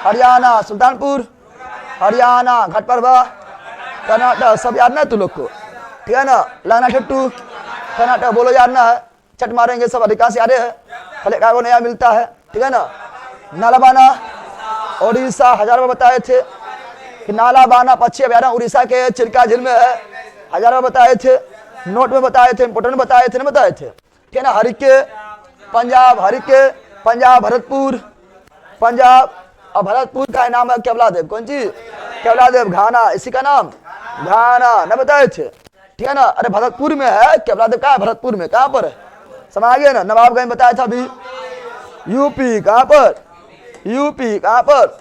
हरियाणा, सुल्तानपुर हरियाणा। घटप्रभा कर्नाटक, सब याद ना तू लोग को, ठीक है ना। लाना ठट्टू कर्नाटक, बोलो याद ना है, चट मारेंगे सब, अधिकांश याद है, खाली को नया मिलता है, ठीक है ना। नालाबाना उड़ीसा, हजारों बताए थे कि नालाबाना पश्चिम अभ्यारण्य उड़ीसा के चिल्का झील में है, हजारों बताए थे, नोट में बताए थे, इंपोर्टेंट बताए थे, नहीं बताए थे, ठीक है ना। हरिके पंजाब, भरतपुर पंजाब, और भरतपुर का नाम है केवलादेव, कौन सी? केवलादेव। घाना, इसी का नाम घाना, न बताए थे, ठीक है ना। अरे भरतपुर में है केवलादेव, कहाँ है? भरतपुर में, कहाँ पर है? समझ गया ना। नवाबगंज बताया था अभी। यूपी कहाँ पर? यूपी कहाँ पर?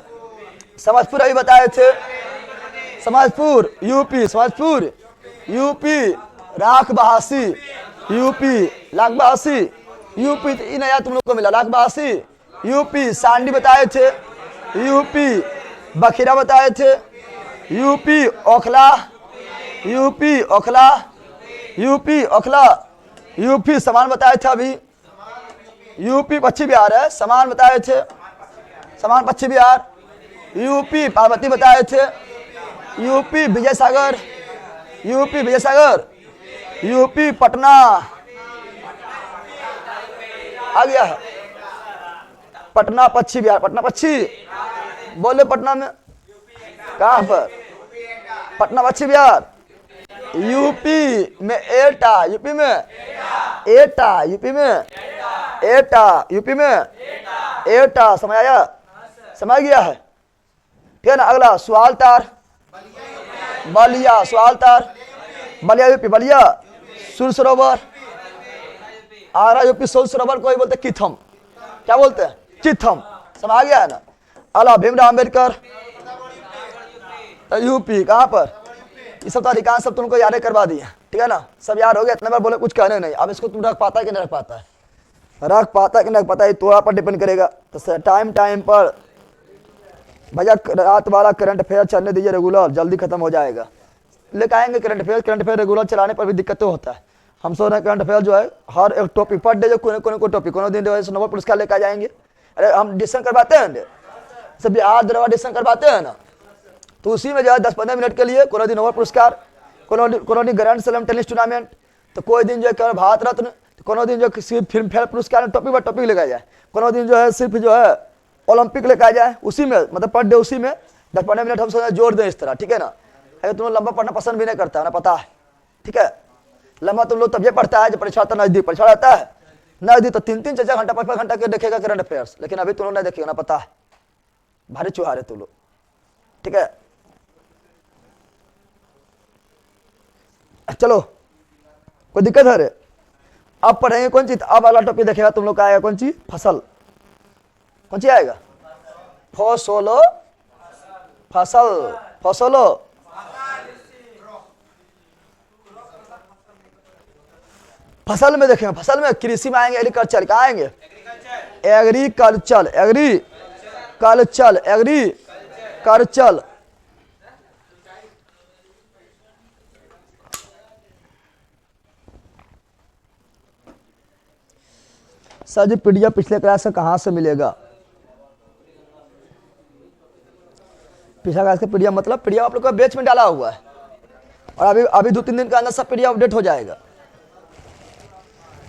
समझपुर अभी बताए थे, समझपुर यूपी, समझपुर यूपी। राख बहासी यूपी, लाख बहासी यूपी ई नया तुम लोग को मिला, 1,82,000। यूपी सांडी बताए थे, यूपी बखीरा बताए थे, UP Okhla, UP Okhla, UP Okhla, UP समान बताए थे अभी, यूपी पश्चिम बिहार है, समान बताए थे, समान पश्चिम बिहार, यूपी पार्वती बताए थे, यूपी विजय सागर, यूपी विजय सागर, यूपी पटना आ गया है, पटना पश्चिम बिहार, पटना पश्चिम बोले, पटना में कहाँ पर, पटना पश्चिम बिहार, यूपी में एटा, यूपी में एटा, यूपी में एटा, यूपी में एटा, समझ आया, समझ गया है, ठीक है ना। अगला सुआलतार, बलिया, सुआलतार, बलिया यूपी, बलिया, सूर्य सरोवर, आरा यूपी, सूर्य सरोवर को बोलते किथम, क्या बोलते हैं, किथम, समझ गया है ना। अला भीमराव अम्बेडकर यूपी, कहाँ पर, ये सब तो अधिकांश सब तुमको याद करवा दिए, ठीक है ना, सब याद हो गया, इतने बार बोले कुछ कहने नहीं। अब इसको तुम रख पाता है कि नहीं रख पाता है, रख पाता है कि नहीं रख पाता है, तो आप पर डिपेंड करेगा। तो टाइम टाइम पर भैया रात वाला करंट अफेयर चलने दीजिए, रेगुलर जल्दी खत्म हो जाएगा, लेकर आएंगे करंट अफेयर रेगुलर चलाने पर भी दिक्कत तो होता है। हम सोच रहे हैं करंट अफेयर जो है हर एक टॉपिक पर डे जो कोई टॉपिक कोनो दिन नोबेल पुरस्कार लेकर जाएंगे। अरे हम डिस्कशन करवाते हैं सब, बिहार दरबार डिस्कशन करवाते हैं ना, तो उसी में जो है 10-15 मिनट के लिए कोनो दिन नोबेल पुरस्कार, कोनो दिन ग्रैंड स्लैम टेनिस टूर्नामेंट, तो कोई दिन जो है भारत रत्न, तो कोनो दिन जो सिर्फ फिल्म फेयर पुरस्कार टॉपिक पर टॉपिक लेकर जाए, कोनो दिन जो है सिर्फ जो है ओलंपिक लेकर जाए, उसी में मतलब पर डे उसी में 10-15 मिनट हम सोच जोड़ दें इस तरह, ठीक है ना। अगर तुम लंबा पढ़ना पसंद भी नहीं करता है ना, पता है, ठीक है, लंबा तुम लोग तब ये पढ़ता है जब परीक्षा तो नजदीक, परीक्षा रहता है नजदीक तो 3-3, 4-4 घंटा 5-5 घंटा के देखेगा करंट अफेयर्स, लेकिन अभी तुम लोग नहीं देखेगा ना, पता है, भारी चुहार है तुम लोग, ठीक है। चलो कोई दिक्कत है रे, अब पढ़ेंगे कौन चीज, अब अगला टॉपिक देखेगा तुम लोग का आएगा कौन चीज, फसल, कौन सी आएगा, फसलो, फसल, फसलो, फसल में देखेंगे, फसल में कृषि में आएंगे, एग्रीकल्चर, कहाँ आएंगे, एग्रीकल्चर, एग्रीकल्चर, एग्रीकल्चर, सर जी पीडीएफ पिछले क्लास का कहाँ से मिलेगा, पिछला क्लास का पीडीएफ मतलब पीडीएफ आप लोग का बैच में डाला हुआ है, और अभी 2-3 दिन के अंदर सब पीडीएफ अपडेट हो जाएगा,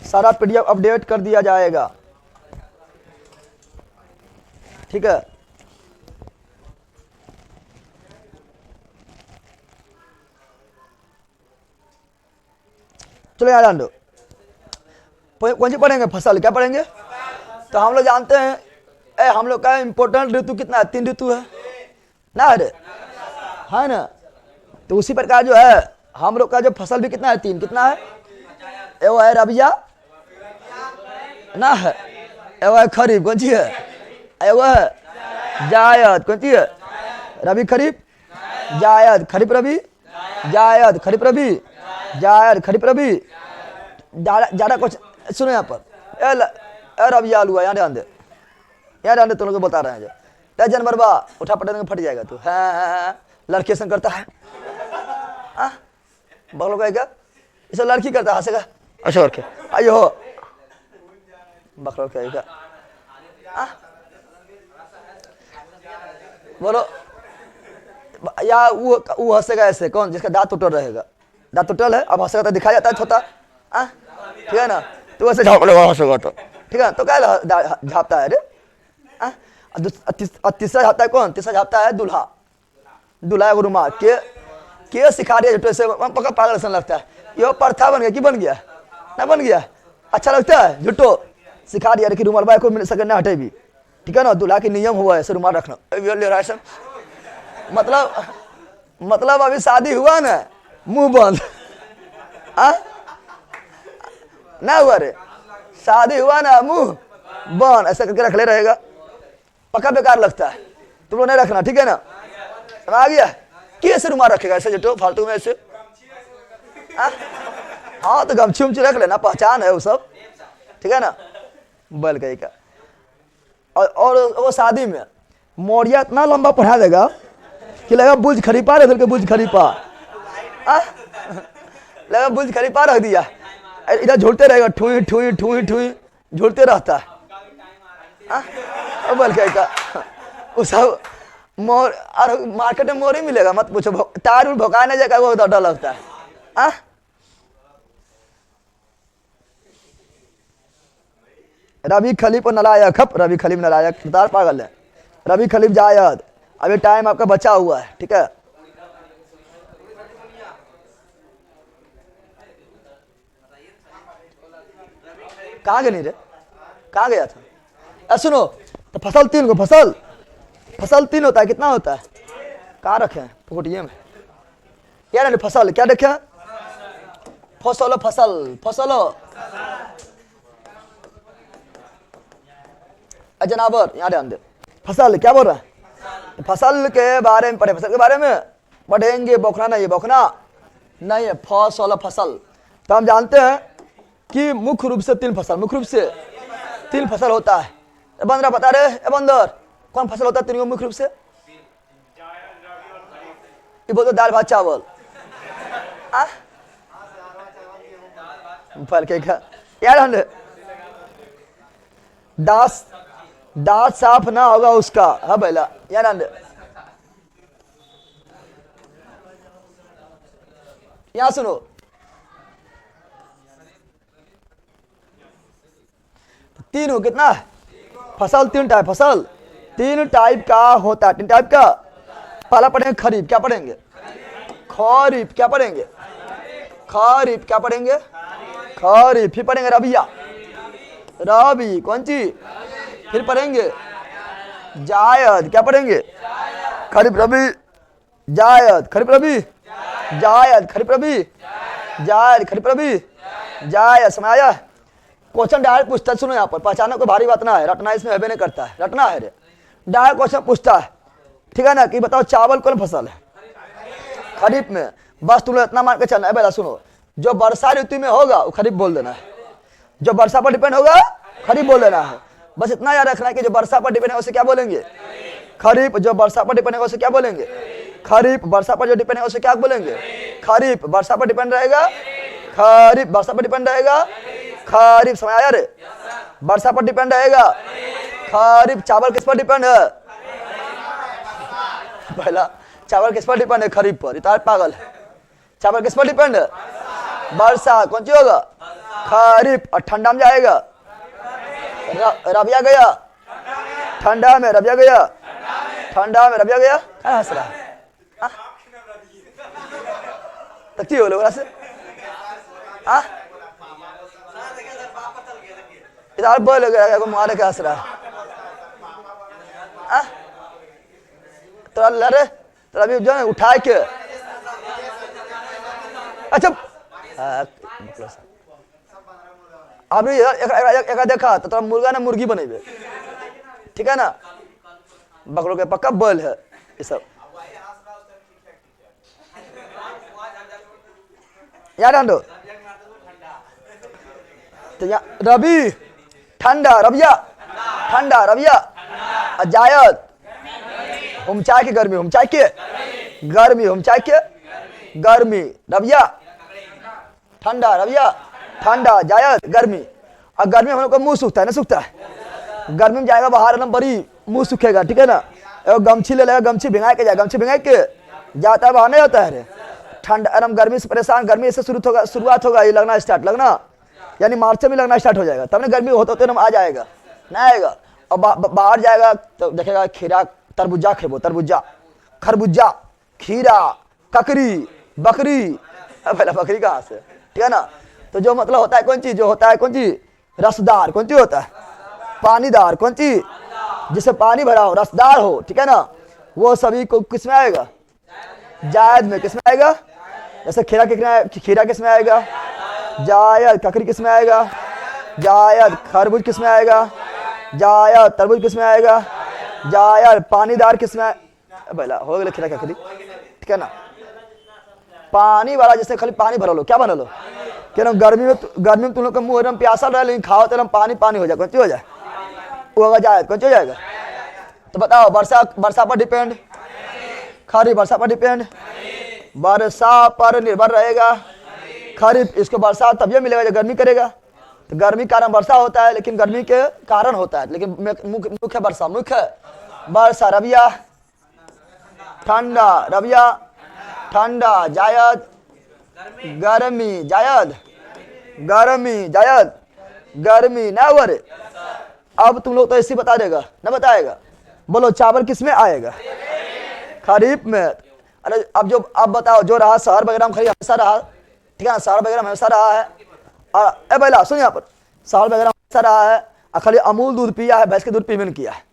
सारा पीडीएफ अपडेट कर दिया जाएगा, ठीक है। चलो यार जान दो, कौन सी पढ़ेंगे, फसल, क्या पढ़ेंगे, तो हम लोग जानते हैं हम लोग का इम्पोर्टेंट ऋतु कितना है, 3 ऋतु है ना, अरे है ना, तो उसी प्रकार जो है हम लोग का जो फसल भी कितना है, 3, कितना है, एगो है रबिया ना है, एगो है खरीफ, कौन सी है, एगो है जायद, कौन सी है, रबी खरीफ, जायद खरीफ रबी, जायद खरीफ रबी, जायद खरीफ रबी, ज्यादा कुछ सुनो यहाँ पर, रबिया आलू है, यहाँ ध्यान दे, यहाँ ध्यान दे, तुम लोग बता रहे हैं जो 10 जनवरी बा उठा पटने में फट जाएगा तू, हाँ लड़की संग करता है, बगलों का क्या इसे लड़की करता है, हंसेगा, अच्छा और क्या, आइए हो बकरों क्या, बोलो या वो हंसेगा ऐसे, कौन जिसका दांत टूटल रहेगा, दांत टूटल है, अब हंसेगा तो दिखाया जाता है छोटा, ठीक है ना, तो वैसे झाँप लेगा हंसेगा तो, ठीक है, तो क्या झापता है, अरे तीसरा झापता है कौन, तीसरा झापता है दूल्हा, दूल्हा रुमाल के सिखा दिया झूठे से, पक्का पागल सन लगता है, ये प्रथा बन गया, की बन गया ना, बन गया, अच्छा लगता है, झूठो सिखा दिया कि रुमाल बाय को मिल सके ना हटे भी, ठीक है ना, दूल्हा की नियम हुआ है रुमाल रखना, ले रहा है मतलब अभी शादी हुआ ना, मुंह बंद, ना हुआ रे, शादी हुआ ना मुंह बंद, ऐसा करके रख ले रहेगा, पक्का बेकार लगता है, तुम लोग नहीं रखना, ठीक है ना, समझ आ गया, कैसे रुमाल रखेगा ऐसे जो फालतू में ऐसे, हाँ तो गमछी उमछी रख लेना, पहचान है वो सब, ठीक है ना। बैल कहीं का। और वो शादी में मोरिया इतना लंबा पढ़ा देगा कि लगा बुर्ज खलीफा रख के बुर्ज खलीफा, लगा बुर्ज खलीफा रख दिया, इधर झूलते रहेगा, ठुई ठुई ठुई ठुई झूलते रहता है। बैल कहीं का वो सब मोर, और मार्केट में मोर ही मिलेगा मत पूछो, टायर उड़ भोकाए नहीं जाएगा, वो डर लगता है। रबी खलीफ और नलायक, रबी खलीफ नलायक तार पागल है। रबी खलीफ जायद, अभी टाइम आपका बचा हुआ है, ठीक है। कहाँ गए नहीं रे, कहाँ गया था? सुनो तो फसल तीन को, फसल तीन होता है, कितना होता है? कहाँ रखे हैं? पकोटिये में यार नहीं, फसल क्या रखे हैं? फसलो, फसलो जनाबर, यहाँ ध्यान दे। फसल क्या बोल रहा है? फसल के बारे में पढ़े, फसल के बारे में पढ़ेंगे, बौखना नहीं, बौखना नहीं है, फसल। तो हम जानते हैं कि मुख्य रूप से तीन फसल होता है। बंदर बता रहे, बंदर कौन फसल होता है तीन मुख्य रूप से? ये बोलते दाल भात चावल, फल के यार, दांत साफ ना होगा उसका, हाँ भैया यार। यहां सुनो, तीन हो कितना है? फसल तीन टाइप, फसल तीन टाइप का होता है, तीन टाइप का। पहला पढ़ेंगे खरीफ, क्या पढ़ेंगे? खरीफ, क्या पढ़ेंगे? खरीफ, क्या पढ़ेंगे? खरीफ। फिर पढ़ेंगे रबिया, रबी कौन सी? फिर पढ़ेंगे जायद, क्या पढ़ेंगे? खरीफ रबी जायद, खरीफ रबी जायद, खरीफ रबी जायद, खरीफ रबी जायद। समझ आया? क्वेश्चन डायरेक्ट पूछता है, सुनो यहाँ पर, पहचानो को भारी बात ना है, रटना इसमें हबे नहीं करता है, रटना है रे। डायरेक्ट क्वेश्चन पूछता है, ठीक है ना, कि बताओ चावल कौन फसल है? खरीफ में। बस तुम लोग इतना मान के चलना है। पहला सुनो, जो वर्षा ऋतु में होगा वो खरीफ बोल देना है, जो वर्षा पर डिपेंड होगा खरीफ बोल देना है। बस इतना याद रखना है कि जो वर्षा पर डिपेंड है उसे क्या बोलेंगे? खरीफ। जो वर्षा पर डिपेंड है उसे क्या बोलेंगे? खरीफ। वर्षा पर जो डिपेंड है उसे क्या बोलेंगे? खरीफ। वर्षा पर डिपेंड रहेगा खरीफ, वर्षा पर डिपेंड रहेगा खरीफ। समझ आया रे? वर्षा पर डिपेंड रहेगा खरीफ। चावल किस पर डिपेंड है? पहला चावल किस पर डिपेंड है? खरीफ पर। इतना पागल है। चावल किस पर डिपेंड है? वर्षा। कौन सी होगा? खरीफ। और ठंडा में जाएगा रबिया गया, ठंडा में रबिया गया, ठंडा में रबिया गया। क्या हंस रहा है? तक हो लोग से इधर बोल गया, मारे क्या हंस रहा है? तो लड़े तो अभी जो है उठा के, अच्छा अभी एक देखा तो तोरा मुर्गा ना मुर्गी बनेबे, ठीक है ना? बकरों के पक्का बोल है ये सब। याद आंदो तो रबी ठंडा, रबिया ठंडा, रबिया जायद हम चाय के गर्मी, हम चाय के गर्मी, हम चाय के गर्मी, रबिया ठंडा, रबिया ठंडा, जायद गर्मी। और गर्मी में हम लोग का मुंह सूखता है ना, सूखता है। गर्मी में जाएगा बाहर एकदम बड़ी मुंह सूखेगा, ठीक है ना? गमछी ले लेगा, गमछी भिंगा के जाए, गमछी भिंगा के जाता है, बाहर नहीं होता है। ठंड एकदम गर्मी से परेशान, गर्मी से शुरुआत होगा, ये लगना स्टार्ट, लगना यानी मार्च में लगना स्टार्ट हो जाएगा, तब ना गर्मी होते होते आ जाएगा, नहीं आएगा। और बाहर जाएगा तो देखेगा खीरा, तरबूजा खेबो, तरबूजा, खरबूजा, खीरा, ककरी, बकरी। पहले बकरी कहाँ से, ठीक है ना? तो जो मतलब होता है कौन चीज, जो होता है कौन चीज रसदार, कौन चीज होता है पानीदार, कौन चीज जिससे पानी भरा हो, रसदार हो, ठीक है ना? वो सभी को किस में आएगा? जायद में। किस में आएगा? जैसे खीरा किस में आएगा? जायद। ककरी किस में आएगा? जायद। खरबूज किस में आएगा? जायद। तरबूज किस में आएगा? जायद। पानीदार किस में? पहला हो गया खीरा ककरी, ठीक है ना? पानी वाला जैसे खाली पानी भरा लो, क्या बना लो? कि गर्मी में तुम लोग का मुंह एकदम प्यासा रहा, लेकिन खाओ तो एकदम पानी पानी हो जाए, कौन सी हो जाए, वो होगा जाए, कौन सी हो जाएगा। तो बताओ, वर्षा पर डिपेंड, खरीफ वर्षा पर डिपेंड, वर्षा पर निर्भर रहेगा। खरीफ इसको वर्षा तभी मिलेगा जब गर्मी करेगा, तो गर्मी कारण वर्षा होता है, लेकिन गर्मी के कारण होता है, लेकिन मुख्य वर्षा, मुख्य वर्षा। रबिया ठंडा, रबिया ठंडा, जायद गर्मी, जायद गर्मी, जायद गर्मी, नवंबर। अब तुम लोग तो ऐसे बता देगा ना, बताएगा। बोलो चावल किस में आएगा, खरीफ में। अरे अब बताओ, जो रहा शहर वगैरह में खरीफ हमेशा रहा, ठीक है ना, शहर वगैरह में हमेशा रहा है। और ए भैया सुन, यहाँ पर शहर वगैरह में हमेशा रहा है, और खाली अमूल दूध पिया है, भैंस के दूध पीने किया है,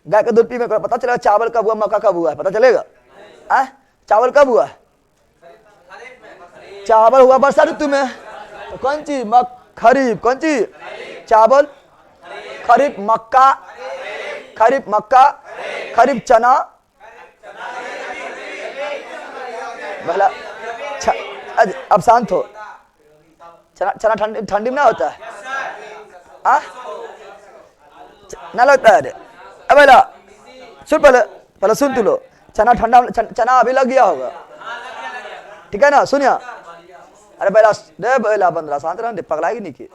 गाय के दूध पीने, पता चलेगा चावल कब हुआ, मक्का कब हुआ है, पता चलेगा। चावल कब हुआ, चावल हुआ वर्षा ऋतु में। तो कौन सी, खरीफ, कौन सी, चावल, खरीफ मक्का, खरीफ मक्का, खरीफ चना, भला अब शांत हो। चना ठंडी में ना होता है, ना लगता है। अब भला सुन, पहले सुन तू लो, चना ठंडा, चना अभी लग गया होगा, ठीक है ना, सुनिया। अरे बेला बंदरा शांत रहा, पगलाएगी नहीं की।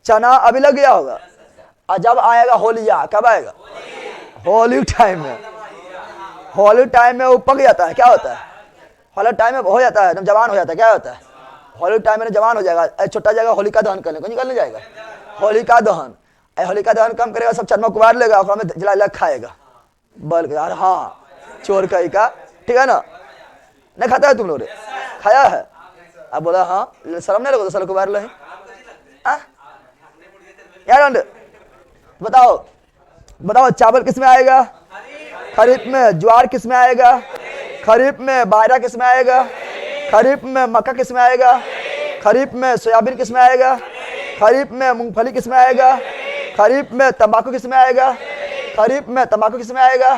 चना अभी लग गया होगा, और जब आएगा होलिया, कब आएगा, होली टाइम में, होली टाइम में वो पक जाता है, क्या होता है, होली टाइम में हो जाता है, एकदम जवान हो जाता है, क्या होता है, होली टाइम में जवान हो जाएगा। छोटा जाएगा, होलिका दहन करने को निकलने जाएगा, होलिका दहन। होलिका दहन कम करेगा, सब चरमा कुबार लेगा, में जला खाएगा, बल के यार, हाँ चोर कहीं का, ठीक है ना। नहीं खाता है तुम लोग, खाया है। अब बोला हाँ, शर्म नहीं लगता, सर कुबार ले यार। बताओ बताओ, चावल किस में आएगा, खरीफ में। ज्वार किस में आएगा, खरीफ में। बाजरा किस में आएगा, खरीफ में। मक्का किस में आएगा, खरीफ में। सोयाबीन किस में आएगा, खरीफ में। मूंगफली किस में आएगा, खरीफ में। तंबाकू किस में आएगा, खरीफ में। तंबाकू किस में आएगा,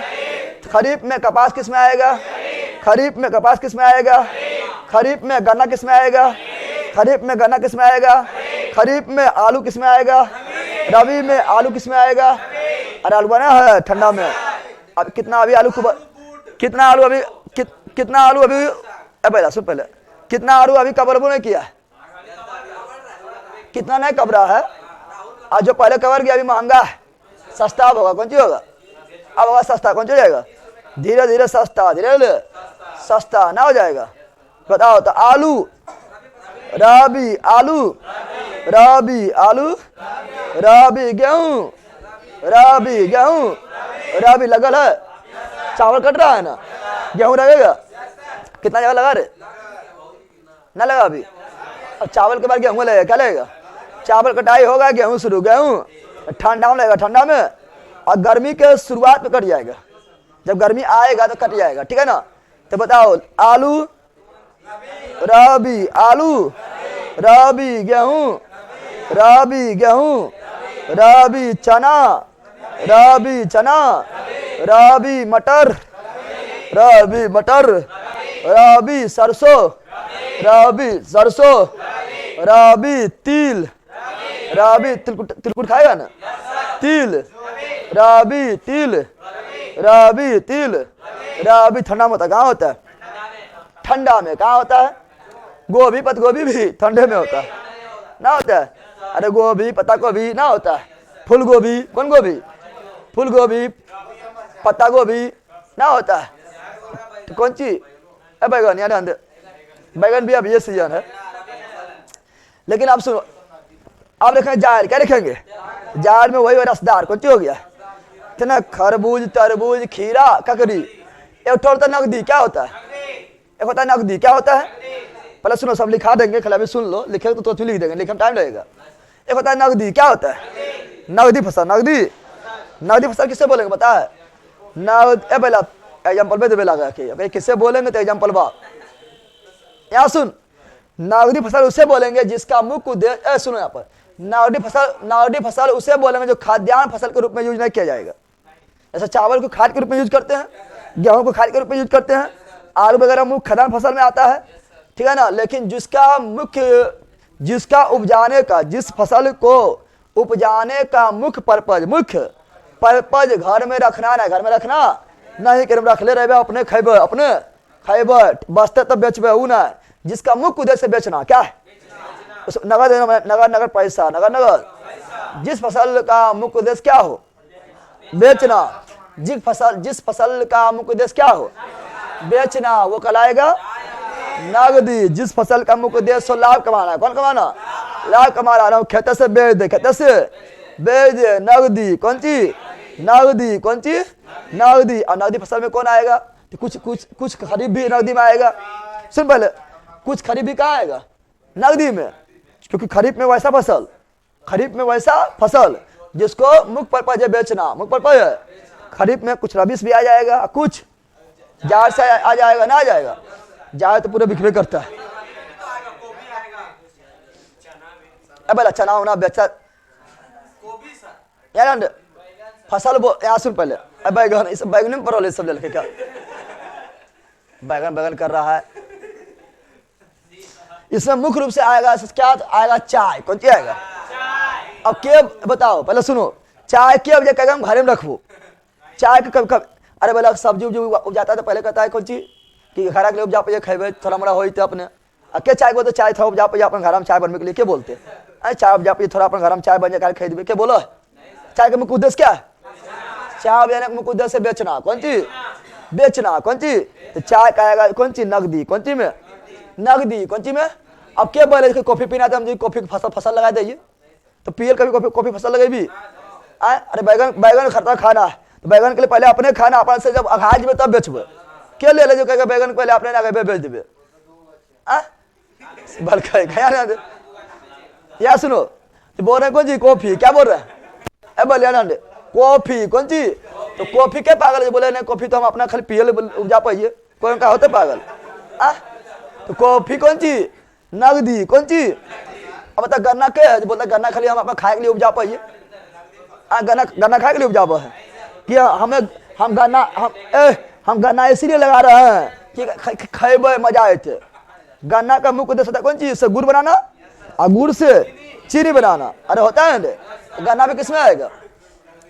खरीफ में। कपास किस में आएगा, खरीफ में। कपास किस में आएगा, खरीफ में। गन्ना किस में आएगा, खरीफ में। गन्ना किस में आएगा, खरीफ में। आलू किस में आएगा, रबी में। आलू किस में आएगा, अरे आलू बना है ठंडा में। अब कितना अभी आलू, कितना आलू अभी, कितना आलू अभी, पहले सुन, पहले कितना आलू अभी कवर नहीं किया है, कितना नहीं कबरा है। आज जो पहले कवर किया अभी महंगा है, सस्ता अब होगा, कौन सी होगा, अब होगा सस्ता, कौन सी हो जाएगा, धीरे धीरे सस्ता, धीरे धीरे सस्ता ना हो जाएगा। बताओ तो, आलू रबी, आलू रबी, आलू रबी, गेहूं रबी, गेहूं रबी लगल है। चावल कट रहा है ना, गेहूं लगेगा, कितना जगह लगा रे, ना लगा अभी। अब चावल के बाद गेहूं लगेगा, क्या लगेगा, चावल कटाई होगा, गेहूं शुरू, गेहूं ठंडा में लगेगा, ठंडा में। और गर्मी के शुरुआत में कट जाएगा, जब गर्मी आएगा तो कट जाएगा, ठीक है ना। तो बताओ, आलू रबी, आलू रबी, गेहूं रबी, गेहूं रबी, चना रबी, चना रबी, मटर रबी, मटर रबी, सरसों रबी, सरसों रबी, तिल रबी, तिलकुट खाएगा ना, तिल रबी, तिल रबी, तिल रबी। ठंडा में होता है, कहाँ होता है, ठंडा में। कहाँ होता है, गोभी, पत्ता गोभी भी ठंडे में होता है, ना होता है। अरे गोभी, पत्ता गोभी ना होता है, फूल गोभी, कौन गोभी, फूल गोभी, पत्ता गोभी ना होता है, तो कौन सी, बैगन, यार बैगन भी अब ये सीजन है। लेकिन आप सुनो, आप देखेंगे जाड़, क्या देखेंगे, जाड़ में वही रसदार, कौन सी हो गया, इतना खरबूज, तरबूज, खीरा, ककड़ी। एक होता है नकदी, क्या होता है, एक होता है नकदी, क्या होता है, पहले सुनो, सब लिखा देंगे, खाली अभी सुन लो, लिखे तो लिख देंगे, लिखने में टाइम लगेगा। एक होता है नकदी, क्या होता है, नकदी फसल, नकदी, नकदी फसल किससे बोलेंगे पता है, नगद। पहला एग्जाम्पल पे देवे लगा के किससे बोलेंगे, तो एग्जाम्पल बा, यहाँ सुन, नगदी फसल उसे बोलेंगे जिसका मुख्य उद्देश्य, सुनो यहाँ पर, नगदी फसल उसे बोलेंगे जो खाद्यान्न फसल के रूप में यूज नहीं किया जाएगा। जैसे चावल को खाद के रूप में यूज करते हैं, गेहूं को खाद के रूप में यूज करते हैं, आलू वगैरह मुख्य खाद्यान्न फसल में आता है, ठीक है ना। लेकिन जिसका मुख्य जिसका उपजाने का, जिस फसल को उपजाने का मुख्य पर्पज घर में रखना ना, घर में रखना नहीं कि रख ले रहे अपने खेबे, अपने खेबे बचते तब बेचबे, ऊ ना। जिसका मुख्य उद्देश्य बेचना क्या है? नगद नगद पैसा, नगद। जिस फसल का मुख्य उद्देश्य क्या हो? बेचना। जिस फसल का मुख्य उद्देश्य क्या हो? बेचना, वो कहलाएगा नगदी। जिस फसल का मुख्य उद्देश्य लाभ कमाना, कौन कमाना? लाभ कमाना। खेते से बेच दे, खेते से बेच दे, नगदी। कौन चीज? नगदी। कौन चीज? नगदी। और नगदी फसल में कौन आएगा? तो कुछ खरीद भी नगदी में आएगा। सुन पहले, कुछ खरीद भी कहाँ आएगा? नगदी में, क्योंकि खरीफ में वैसा फसल जिसको मुख्य पर्पज है बेचना, मुख्य पर्पज है। खरीफ में कुछ रबीस भी आ जाएगा, कुछ जाड़ से आ जाएगा, ना आ जाएगा? जाए तो पूरे बिखरे करता है। अब बोला चना होना बेचा यार, फसल यहाँ सुन पहले। अब बैगन, इस बैगन में परोले सब ले क्या बैगन कर रहा है। इसमें मुख्य रूप से आएगा क्या आएगा? चाय। कौन सी आएगा? अब के बताओ, पहले सुनो, चाय के अब कहेगा हम घर में रखबो चाय के कब? अरे बोला सब्जी उपजाता है तो पहले कहता है कौन चीज कि घर के लिए उपजा पे खेबे, थोड़ा मोड़ा हो अपने के चाय को तो चाय थोड़ा उपजा पे अपन घर में चाय बनने के लिए क्या बोलते हैं? चाय उपजा पे थोड़ा अपन घर में चाय बन जाए खरीदबे, क्या बोलो? चाय का मुख्य उद्देश्य क्या है? चाय उपजाने का मुख्य उद्देश्य बेचना। कौन चीज? बेचना। कौन चीज? तो चाय का आएगा कौन चीज? नगदी। कौन चीज में? नगदी। कौन चीज में? अब क्या बोले कॉफी पीना तो हम जी कॉफी फसल लगा दीजिए, तो पीएल का भी कॉफी फसल लगेगी। अरे बैगन खरता खाना है तो बैगन के लिए पहले अपने खाना, अपन से जब अघाज में तब बेचबे, क्या ले जो कहेगा बैगन पहले अपने ना बेच देवे। या सुनो, तो बोल रहे कौन जी? कॉफी। क्या बोल रहे हैं? बोले कॉफी। कौन ची? तो कॉफी क्या पागल? बोले नहीं कॉफी तो हम अपना खाली पिए उपजा पाइए, कौन का होते पागल? तो कॉफी कौन ची? नगदी। कौन ची? अब बता गन्ना क्या है? बोलता गन्ना खाली हम अपना खाए के लिए उपजा पाइए। गन्ना खाए के लिए उपजा है कि हम गन्ना इसीलिए लगा रहे हैं कि खेबे मजा आए थे। गन्ना का मुख्य उद्देश्य कौन चीज? से गुड़ बनाना और गुड़ से चीनी बनाना। अरे होता है ना? गन्ना में किसमें आएगा?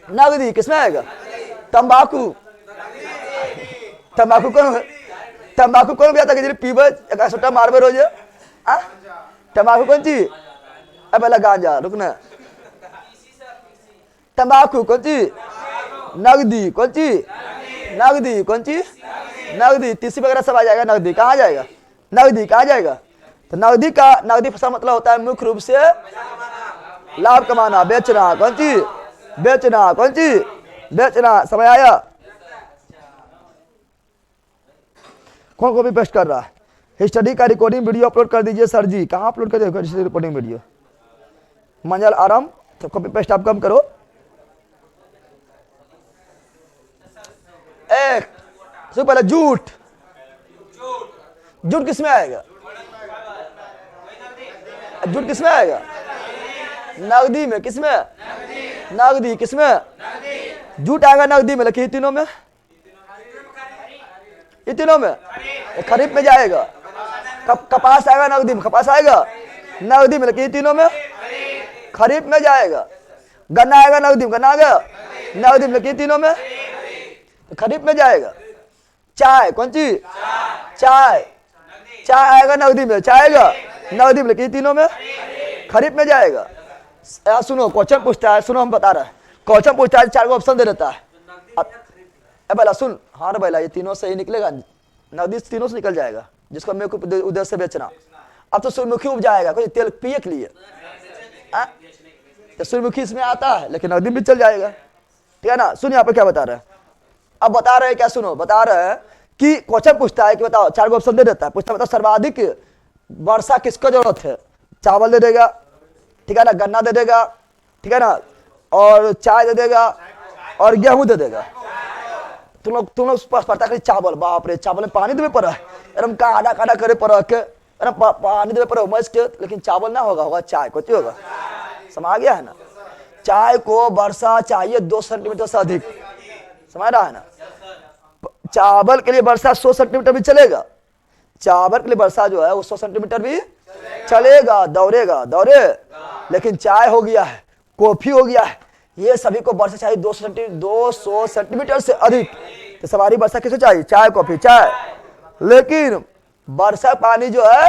नगदी। किसमें आएगा? तंबाकू। तंबाकू कौन भी कि पीबे एक छोटा मारबे रोज? तंबाकू कौन चीज? अब पहले गांजा, रुकना। तंबाकू कौन चीज? नगदी। कौन चीज? नगदी। कौन चीज? नगदी। तीसी वगैरह सब आ जाएगा। नगदी कहाँ जाएगा? नगदी कहाँ जाएगा? तो नगदी फसल मतलब होता है मुख्य रूप से लाभ कमाना, बेचना। कौन चीज? बेचना। कौन चीज? बेचना। समय आया? कौन कॉपी पेस्ट कर रहा है? हिस्ट्री का रिकॉर्डिंग वीडियो अपलोड कर दीजिए सर जी। कहाँ अपलोड कर दिया हिस्ट्री रिकॉर्डिंग वीडियो? मंजल आराम। तो कॉपी पेस्ट आप कम करो। एक सबसे पहले झूठ। झूठ किसमें आएगा? झूठ किसमें आएगा? नगदी में। किसमें? नगदी। किसमें? झूठ आएगा नगदी में, लेकिन तीनों में, ये तीनों में खरीफ में जाएगा। कपास आएगा नगदी में, कपास आएगा नगदी में, लेकिन तीनों में खरीफ में जाएगा। गन्ना आएगा नगदी में, गन्ना आ गया नगदी में, लेकिन तीनों में खरीफ में जाएगा। चाय कौन चीज? चाय आएगा नगदी में, चाय आएगा नगदी में, लेकिन तीनों में खरीफ में जाएगा। यार सुनो, क्वेश्चन पूछता है, सुनो हम बता रहे हैं। क्वेश्चन पूछता है, 4 ऑप्शन दे देता है। अब बेला सुन, हाँ बेला ये तीनों से ही निकलेगा, नगदी तीनों से निकल जाएगा, जिसको मेरे को उद्देश्य से बेचना। अब तो सूर्यमुखी उपजाएगा कोई तेल पिए के लिए, तो सूर्यमुखी इसमें आता है, लेकिन नगदी भी चल जाएगा। ठीक है ना? सुन यहाँ पे क्या बता रहे हैं। अब बता रहे हैं क्या, सुनो बता रहे हैं कि क्वेश्चन पूछता है कि बताओ, 4 ऑप्शन दे देता है, पूछता बताओ सर्वाधिक वर्षा किसको जरूरत है? चावल दे देगा, ठीक है ना, गन्ना दे देगा, ठीक है ना, और चाय दे देगा और गेहूं दे देगा। तुम लोग पता करिए चावल, बाप रे चावल में पानी देवे पड़ा है, एकदम काढ़ा काढ़ा करे पड़ा के, पानी देवे पड़ा मस्त के, लेकिन चावल ना होगा चाय को होगा। समझ गया है ना? चाय को वर्षा चाहिए 2 सेंटीमीटर से अधिक, समझ रहा है ना? चावल के लिए वर्षा 100 सेंटीमीटर भी चलेगा, चावल के लिए वर्षा जो है वो 100 सेंटीमीटर भी चलेगा, दौड़ेगा, दौड़े। लेकिन चाय हो गया है, कॉफी हो गया है, ये सभी को वर्षा चाहिए 200 सेंटीमीटर से अधिक। तो सवारी वर्षा किसे चाहिए? चाय, कॉफी, चाय। लेकिन वर्षा पानी जो है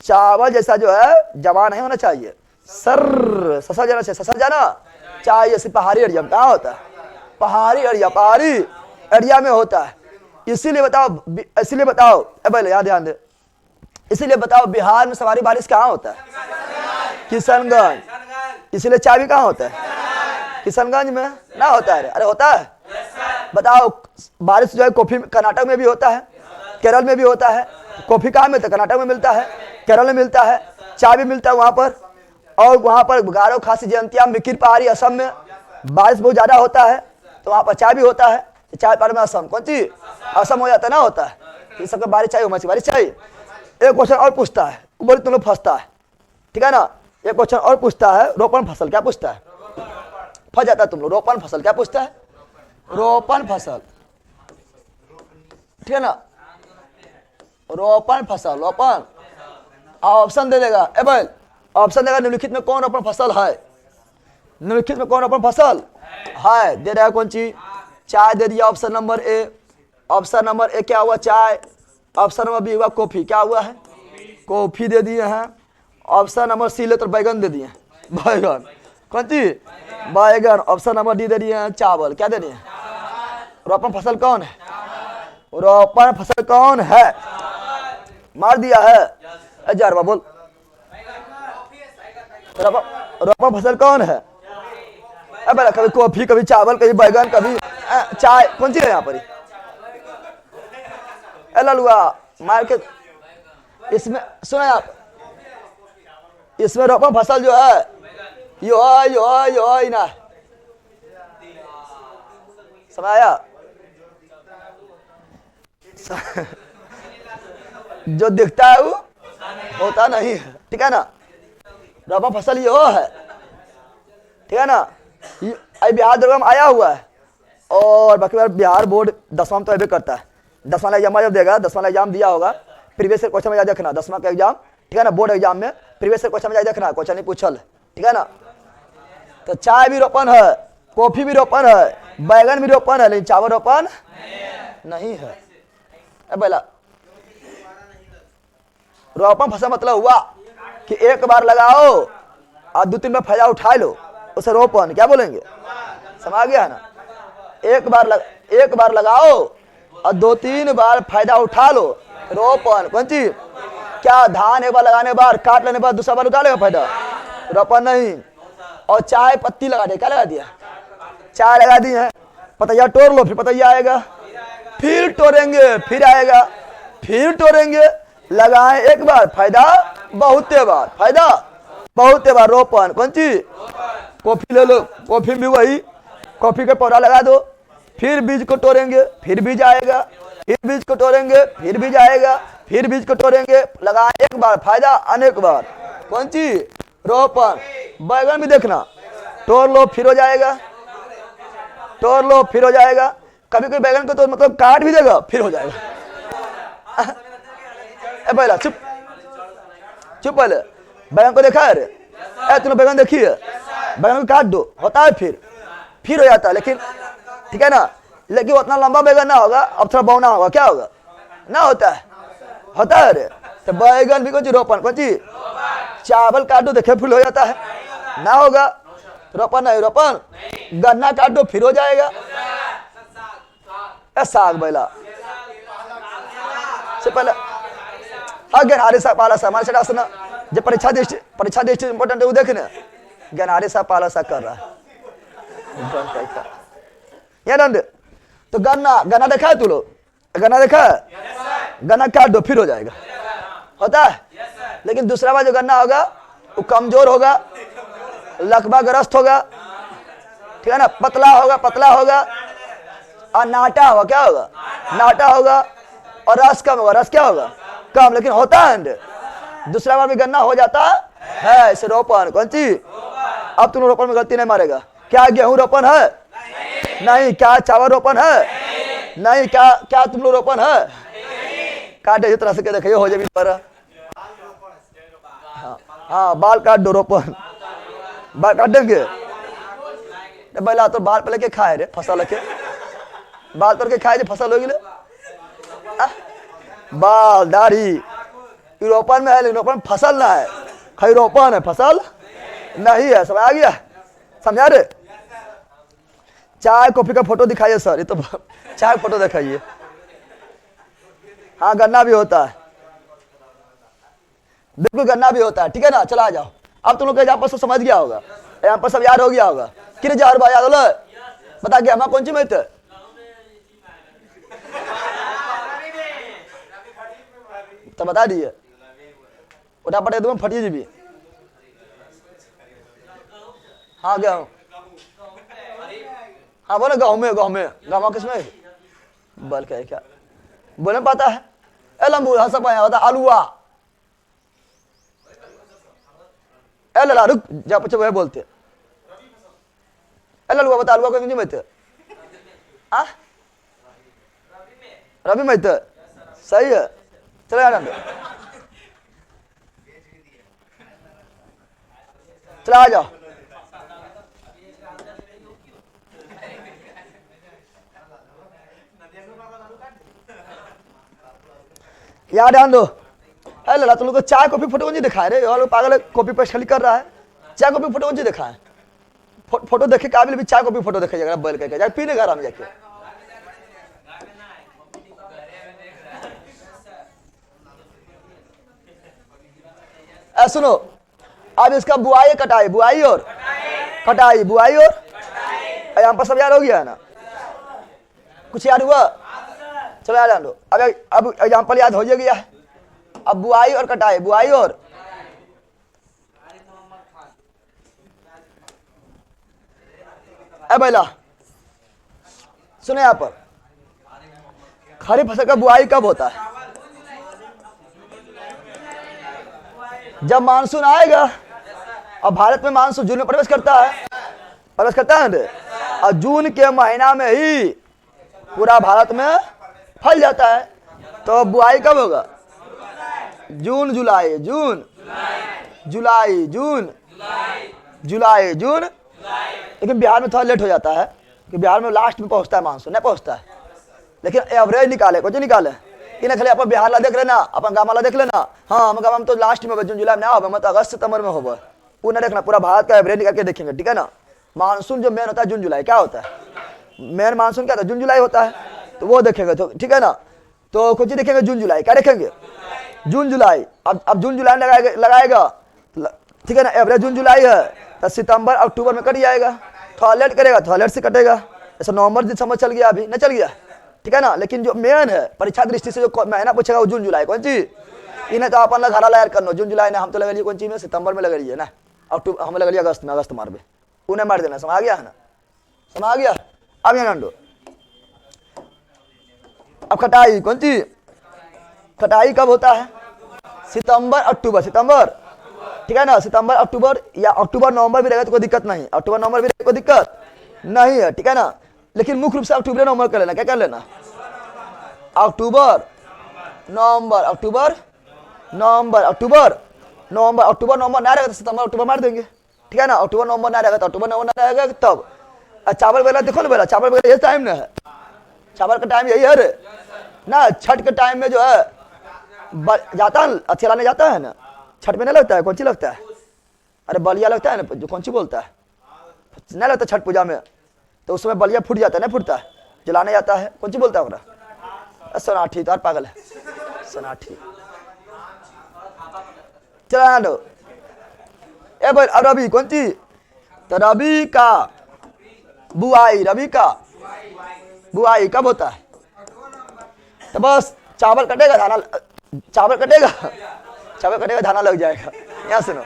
चावल जैसा जो है जमा नहीं होना चाहिए, सर ससर जाना चाहिए, ससर जाना चाहिए। सिर्फ पहाड़ी एरिया में कहाँ होता है? पहाड़ी एरिया में होता है। इसीलिए बताओ अब याद ध्यान दे, इसीलिए बताओ बिहार में सवारी बारिश कहाँ होता है? किशनगंज। इसीलिए चाय भी कहाँ होता है? किशनगंज में ना होता है? अरे होता है। बताओ बारिश जो है कॉफी कर्नाटक में भी होता है, केरल में भी होता है। कॉफी कहाँ मिलता है? कर्नाटक में मिलता है, केरल में मिलता है, चाय भी मिलता है वहां पर। और वहां पर गारो, खासी, जयंतिया, मिकिर पहाड़ी, असम में बारिश बहुत ज्यादा होता है, तो वहां पर चाय भी होता है। तो चाय पार में असम, कौन चीज? असम हो जाता है ना, होता है। ये सबको बारिश चाहिए, मछली बारिश चाहिए। एक क्वेश्चन और पूछता है, बोले तुम लोग फंसता है, ठीक है ना। एक क्वेश्चन और पूछता है, रोपण फसल क्या पूछता है? फंस जाता है तुम लोग। रोपण फसल क्या पूछता है? रोपण फसल, ठीक है ना। रोपण फसल, रोपण ऑप्शन दे देगा। एबल ऑप्शन देगा, निम्नलिखित में कौन रोपण फसल है? निम्नलिखित में कौन रोपण फसल है? दे रहा है कौन चीज? चाय दे दिया option number A. Option number A क्या हुआ? चाय। ऑप्शन नंबर बी हुआ कॉफी, क्या हुआ है? कॉफी दे दिए हैं। ऑप्शन नंबर सी ले तो बैगन दे दिए, बैगन, कौन चीज? बैगन। ऑप्शन नंबर डी दे दिए हैं चावल, क्या दे दिए? रोपण फसल कौन है? रोपण फसल कौन है? मार दिया है जारवा, बोल। रोपण फसल कौन है? अब कभी कॉफी, कभी चावल, कभी बैगन, कभी चाय, कौन सी है यहाँ पर? ललुआ मार के। इसमें सुना आप, इसमें रोपण फसल जो है यो ना, समाया जो दिखता है वो होता नहीं है, ठीक है ना। रोपण फसल ये है, ठीक है ना। बिहार दुर्गम आया हुआ है। और बाकी बार बिहार बोर्ड 10वां तो अभी करता है। 10वां एग्जाम जब देगा, 10वां एग्जाम दिया होगा, प्रीवियस ईयर क्वेश्चन में याद रखना। 10वां का एग्जाम, ठीक है ना, बोर्ड एग्जाम में प्रीवियस ईयर क्वेश्चन में याद रखना, क्वेश्चन नहीं पूछल, ठीक है ना। तो चाय भी रोपण है, कॉफी भी रोपण है, बैगन भी रोपण है, लेकिन चावल रोपण नहीं है। पहला रोपण फसल मतलब हुआ कि एक बार लगाओ और 2-3 बार फायदा उठा लो, उसे रोपण क्या बोलेंगे? समझ गया है ना। एक बार लगाओ और 2-3 बार फायदा उठा लो, रोपण। कौन चीज? क्या धान एक बार लगाने बाद, काट लेने बाद दूसरा बार उठा लेगा फायदा? रोपण नहीं। और चाय पत्ती लगा दे, क्या लगा दिया? चाय लगा दी है, पतैया तोड़ लो, फिर पतैया आएगा, फिर तोड़ेंगे, फिर आएगा, फिर तोड़ेंगे। लगाए एक बार फायदा बहुते बार, फायदा बहुते बार, रोपण। कौन चीज? कॉफी ले लो, कॉफी भी वही, कॉफी का पौधा लगा दो, फिर बीज को तोड़ेंगे, फिर बीज आएगा, फिर बीज को तोड़ेंगे, फिर बीज आएगा, फिर बीज को तोड़ेंगे। लगाए एक बार फायदा अनेक बार, कौन चीज? रोपण। बैगन भी देखना, तोड़ लो फिर हो जाएगा, तोड़ लो फिर हो जाएगा। कभी कोई बैगन को तो मतलब काट भी देगा, फिर हो जाएगा। पहला चुप चुप, पहले बैगन को देखा है रे? तूने बैगन देखी है? बैगन को काट दो, होता है फिर हो जाता है, लेकिन ठीक है ना। लेकिन उतना लंबा बैगन ना होगा, अब थोड़ा बौना होगा, क्या होगा? ना होता है रे। तो बैगन भी कुछ रोपण, कौन चीज? चावल काट दो, देखे फूल हो जाता है, ना होगा, रोपण नहीं। रोपण गन्ना काट दो, फिर हो जाएगा। साग बैला से पहले गनहारी साहब पाला सा हमारे से ना, जब परीक्षा दृष्टि इंपॉर्टेंट है वो देखने, गनहारी साहब पाला सा कर रहा है ये नंद। तो गन्ना देखा है तू लोग? गन्ना देखा है? गन्ना काट दो फिर हो जाएगा, होता है। लेकिन दूसरा बार जो गन्ना होगा वो कमजोर होगा, लकवा ग्रस्त होगा, ठीक है ना, पतला होगा और नाटा होगा, क्या होगा? नाटा होगा। और रस कम होगा, रस क्या होगा? कम, लेकिन होता है। दूसरा बार भी गन्ना हो जाता है, इसे रोपण। कौन चीज? अब तुम रोपण में गलती नहीं मारेगा। क्या गेहूं रोपण है? नहीं। क्या चावल रोपण है? नहीं। क्या तुम लोग रोपण है? काटे इस तरह से के देखिए हो जाए पर हाँ बाल काट दो रोपन, बाल काट देंगे पहला तो बाल पहले के खाए रे फसल के, बाल तोड़ के खाए फसल होगी बाल दाढ़ी यूरोपन में है, लेकिन यूरोपन फसल ना है, खाली रोपन है, फसल नहीं है। समझ आ गया, समझा रे। चाय कॉफी का फोटो दिखाइए सर, ये तो चाय फोटो दिखाइए। हाँ गन्ना भी होता है, बिल्कुल गन्ना भी होता है, ठीक है ना। चला जाओ, अब तुम लोग यहाँ पर सब समझ गया होगा, यहाँ पर सब याद हो गया होगा। कि जहर बा याद हो बता गया हमारा कौन सी में तो बता दिए उठा पटे तुम फटिए जी भी। हाँ गेहूँ, हाँ बोले गाँव में, गाँव किसमें बल क्या है, क्या बोले पाता है ए लंबू हंस पाया होता आलूआ ए लला रुक जा पीछे वह बोलते ए ललुआ बता आलूआ को में रवि में सही है। चलो यार चला आ जाओ। यार ध्यान दो, अरे लला तुम लोग चाय कॉफी फोटो कौन दिखा रहे हो, पागल कॉपी पेस्ट खाली कर रहा है। चाय कॉफी फोटो कौन दिखा है, फोटो देखे काबिल भी चाय कॉफी फोटो देखे जाएगा बैल करके जाए पीने घर हम जाके। सुनो अब इसका बुआई कटाई, बुआई और कटाई, बुआई और यहाँ पर सब याद हो गया है ना, कुछ याद हुआ। चलो याद लो, अब एग्जाम्पल याद हो गया है। अब बुआई और कटाई, बुआई और बैला सुनो यहाँ पर खरीफ फसल का बुआई कब होता है, जब मानसून आएगा। अब भारत में मानसून जून में प्रवेश करता है, प्रवेश करता है ना, और जून के महीना में ही पूरा भारत में फल जाता है। तो बुआई कब होगा, जून जुलाई, जून जुलाई, जून जुलाई, जून। लेकिन बिहार में थोड़ा लेट हो जाता है कि बिहार में लास्ट में पहुंचता है मानसून, नहीं पहुंचता है। लेकिन एवरेज निकाले, कुछ निकाले कि नहीं, खाली अपन बिहार ला देख लेना, अपन गाँव वाला देख लेना। हाँ हम गाँव में तो लास्ट में जून जुलाई में ना हो, मतलब अगस्त सितंबर में होगा, वो ना देखना, पूरा भारत का एवरेज निकाल के देखेंगे, ठीक है ना। मानसून जो मेन होता है जून जुलाई, क्या होता है मेन मानसून, क्या होता है जून जुलाई होता है, तो वो देखेंगे, तो ठीक है ना। तो कुछ देखेंगे जून जुलाई, क्या देखेंगे जून जुलाई। अब जून जुलाई लगाएगा, ठीक है ना, एवरेज जून जुलाई है, तो सितंबर अक्टूबर में कट जाएगा, थोड़ा लेट करेगा, थोड़ा लेट से कटेगा। ऐसा नवंबर दिसंबर चल गया, अभी नहीं चल गया, ठीक है ना। लेकिन जो मेन है परीक्षा दृष्टि से जो महीना पूछेगा वो जून जुलाई, कौन चीज इन्हें तो अपन घर लायर करना, जून जुलाई ने हम तो लगा कौन चीज में, सितंबर में लगा ना, अक्टूबर हम लगा अगस्त में, अगस्त मार में उन्हें मार देना। समझ गया है ना, समझ गया। अब यहाँ नंडो, अब कटाई कौन चीज, कटाई कब होता है, सितंबर अक्टूबर, सितंबर, ठीक है ना, सितंबर अक्टूबर या अक्टूबर नवंबर भी रहेगा तो कोई दिक्कत नहीं, अक्टूबर नवंबर भी रहेगा कोई दिक्कत नहीं है, ठीक है ना। लेकिन मुख्य रूप से अक्टूबर नवंबर कर लेना, क्या कर लेना, अक्टूबर नवंबर, अक्टूबर नवंबर, अक्टूबर नवंबर, अक्टूबर नवंबर ना रहेगा तो सितंबर अक्टूबर मार देंगे, ठीक है ना। अक्टूबर नवंबर ना रहेगा तो अक्टूबर नवंबर ना रहेगा तब। चावल वगैरह देखो ना, बेला चावल वगैरह ये टाइम ना है, चावल का टाइम यही है रे ना। छठ के टाइम में जो है जाता है अथी लाने जाता है ना, छठ में नहीं लगता है, कौन सी लगता है, अरे बलिया लगता है ना, जो कौन सी बोलता है नहीं लगता छठ पूजा में, तो उस समय बलिया फूट जाता है, नहीं फूटता है, जलाने जाता है, कौन सी बोलता है ओकरा, सोनाठी, तो पागल है सोनाठी। चला लो ए भाई, अब रबी कौन सी, तो रबी का बुआई, रबी का बुआई कब होता है, तो बस चावल कटेगा, धाना चावल कटेगा, चावल कटेगा धाना लग जाएगा। यहाँ सुनो,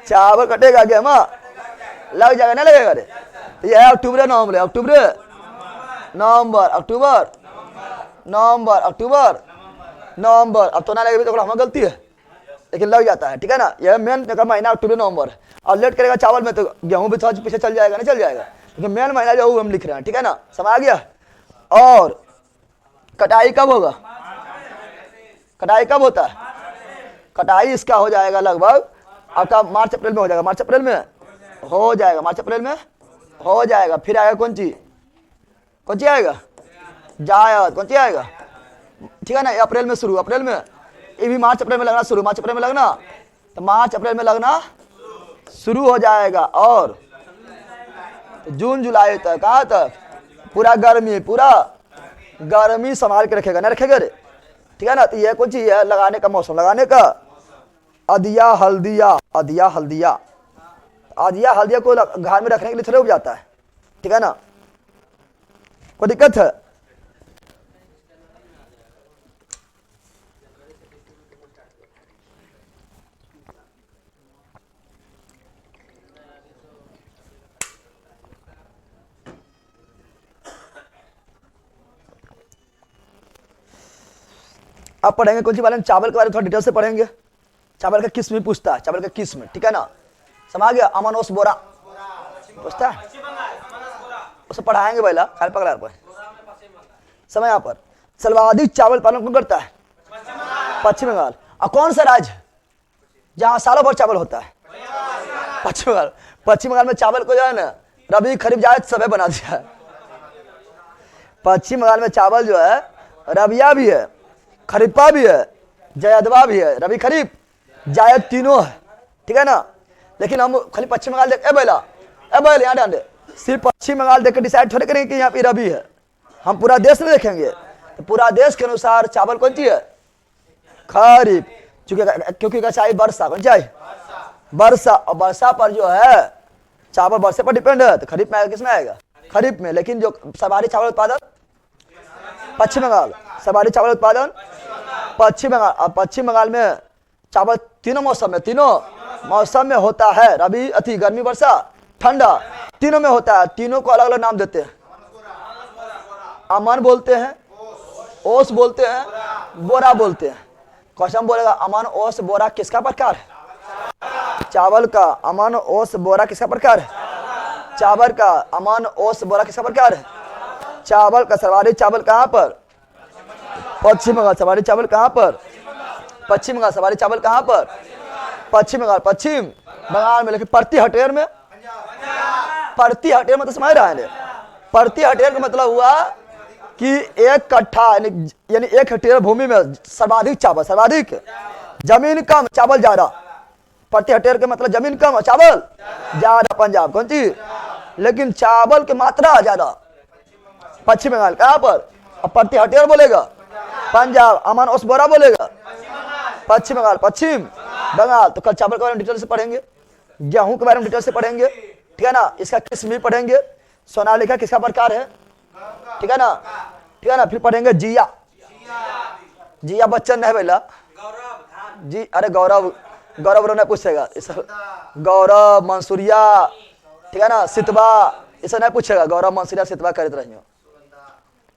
चावल कटेगा गेहूं लग जाएगा, नहीं लगेगा रे, तो यह है अक्टूबर नवंबर, अक्टूबर नवंबर, अक्टूबर नवंबर, अक्टूबर नवंबर। अब तो ना लगेगा तो हमारी गलती है, लेकिन लग जाता है, ठीक है ना। यह मेन का महीना अक्टूबर नवंबर, और लेट करेगा चावल में तो गेहूं भी थोड़ा पीछे चल जाएगा, नहीं चल जाएगा, लेकिन मेन महीना जो हम लिख रहे हैं, ठीक है ना, समझ आ गया। और कटाई कब होगा, कटाई कब होता है, कटाई इसका हो जाएगा लगभग आपका मार्च अप्रैल में हो जाएगा, मार्च अप्रैल में हो जाएगा, मार्च अप्रैल में हो जाएगा। फिर आएगा कौन सी आएगा, जायद, कौन सी आएगा, ठीक है ना। अप्रैल में शुरू, अप्रैल में, ये भी मार्च अप्रैल में लगना शुरू, मार्च अप्रैल में लगना, तो मार्च अप्रैल में लगना शुरू हो जाएगा। और जून जुलाई तक, कहाँ तक, पूरा गर्मी संभाल के रखेगा, ना रखेगा रे, ठीक है ना। तो ये कौन सी है, लगाने का मौसम, लगाने का, अधिया हल्दिया, अधिया हल्दिया, अधिया हल्दिया को घर में रखने के लिए थोड़ा उग जाता है, ठीक है ना, कोई दिक्कत है। अब पढ़ेंगे कौन सी बारे में, चावल के बारे में थोड़ा डिटेल से पढ़ेंगे। चावल का किस्म भी पूछता है, चावल का किस्म, ठीक है ना, समझ गया। अमन ओस बोरा पूछता है, उसे पढ़ाएंगे पहला, खाली पकड़ा पर समय। यहाँ पर सर्वाधिक चावल उत्पादन कौन करता है, पश्चिम बंगाल। और कौन सा राज्य जहाँ सालों भर चावल होता है, पश्चिम बंगाल। पश्चिम बंगाल में चावल को जो है ना रबी खरीफ जायद सभी बना दिया है। पश्चिम बंगाल में चावल जो है रबिया भी है, खरीफा भी है, जायदवा भी है, रबी खरीफ जायद तीनों है, ठीक है ना। लेकिन हम खाली पश्चिम बंगाल देख, ए बैल यहाँ ध्यान दे, सिर्फ पश्चिम बंगाल देख के डिसाइड थोड़े करेंगे कि यहाँ पे रबी है, हम पूरा देश में देखेंगे। तो पूरा देश के अनुसार चावल कौन सी है, खरीफ, क्योंकि कचाई वर्षा, कौन सी वर्षा, और वर्षा पर जो है चावल वर्षा पर डिपेंड है, तो खरीफ में आएगा, किसमें आएगा, खरीफ में। लेकिन जो सर्वाधिक चावल उत्पादन पश्चिम बंगाल, सर्वाधिक चावल उत्पादन पश्चिम बंगाल। और पश्चिम बंगाल में चावल तीनों मौसम में होता है, रबी, अति, गर्मी, वर्षा, ठंडा, तीनों में होता है। तीनों को अलग अलग नाम देते हैं, अमन बोलते हैं, ओस बोलते हैं, बोरा बोलते हैं। क्वेश्चन बोलेगा अमन ओस बोरा किसका प्रकार है, चावल का। अमन ओस बोरा किसका प्रकार है, चावल का। अमन ओस बोरा किसका प्रकार है, चावल का। सर्वाधिक चावल कहाँ पर, पश्चिम बंगाल। सर्वाधिक चावल कहाँ पर, पश्चिम बंगाल। सर्वाधिक चावल कहाँ पर, पश्चिम बंगाल, पश्चिम बंगाल में। लेकिन प्रति हेक्टेयर में, प्रति हेक्टेयर में तो समझ रहा है, प्रति हेक्टेयर का मतलब हुआ कि एक कट्ठा यानी एक हेक्टेयर भूमि में सर्वाधिक चावल, सर्वाधिक, जमीन कम चावल ज्यादा। प्रति हेक्टेयर के मतलब जमीन कम चावल ज्यादा, पंजाब। कौन सी, लेकिन चावल की मात्रा ज्यादा पश्चिम बंगाल। कहाँ पर, और प्रति हेक्टेयर बोलेगा पंजाब। अमन ओस बोरा बोलेगा पश्चिम बंगाल, पश्चिम बंगाल। तो कल चावल के बारे में डिटेल से पढ़ेंगे, गेहूं के बारे में डिटेल से पढ़ेंगे, ठीक है ना। इसका किस्म भी पढ़ेंगे, सोनालिका किसका प्रकार है, ठीक है ना, ठीक है ना। फिर पढ़ेंगे जिया, जिया बच्चन है पहला जी, अरे गौरव, गौरव नहीं पूछेगा इस, गौरव मंसूरिया, ठीक है ना, सितवा, इसे नहीं पूछेगा, गौरव मंसूरिया सितवा करते रहिए।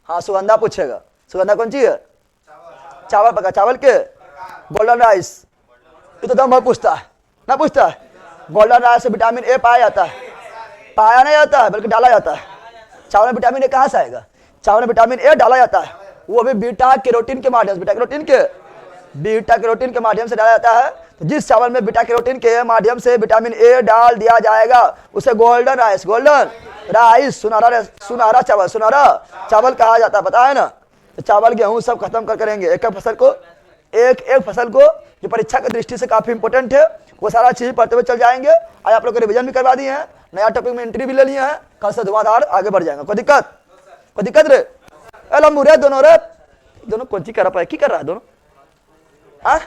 हाँ सुगंधा पूछेगा, सुगंधा कौन सी है, चावल पका, चावल के। गोल्डन राइस, ये तो दम भर पूछता है, ना पूछता है। गोल्डन राइस से विटामिन ए पाया जाता है, पाया नहीं जाता है बल्कि डाला जाता है। चावल में विटामिन ए कहाँ से आएगा, चावल में विटामिन ए डाला जाता है, वो भी बीटा कैरोटीन के माध्यम से, बीटा कैरोटीन के माध्यम से डाला जाता है। तो जिस चावल में बीटा कैरोटीन के माध्यम से विटामिन ए डाल दिया जाएगा उसे गोल्डन राइस, गोल्डन राइस, सुनहरा चावल, सुनहरा चावल कहा जाता है, पता है ना। तो चावल गेहूं सब खत्म कर करेंगे, एक फसल को, एक फसल को, जो परीक्षा की दृष्टि से काफी इंपोर्टेंट है, वो सारा चीज पढ़ते हुए चल जाएंगे। आज आप लोग को रिवीजन भी करवा दिए हैं, नया टॉपिक में एंट्री भी ले लिए हैं, कल से धुआंधार आगे बढ़ जाएंगे। कोई दिक्कत रे, अलम रे, दोनों कौन सी कर रहा है, की कर रहा है दोनों, हाँ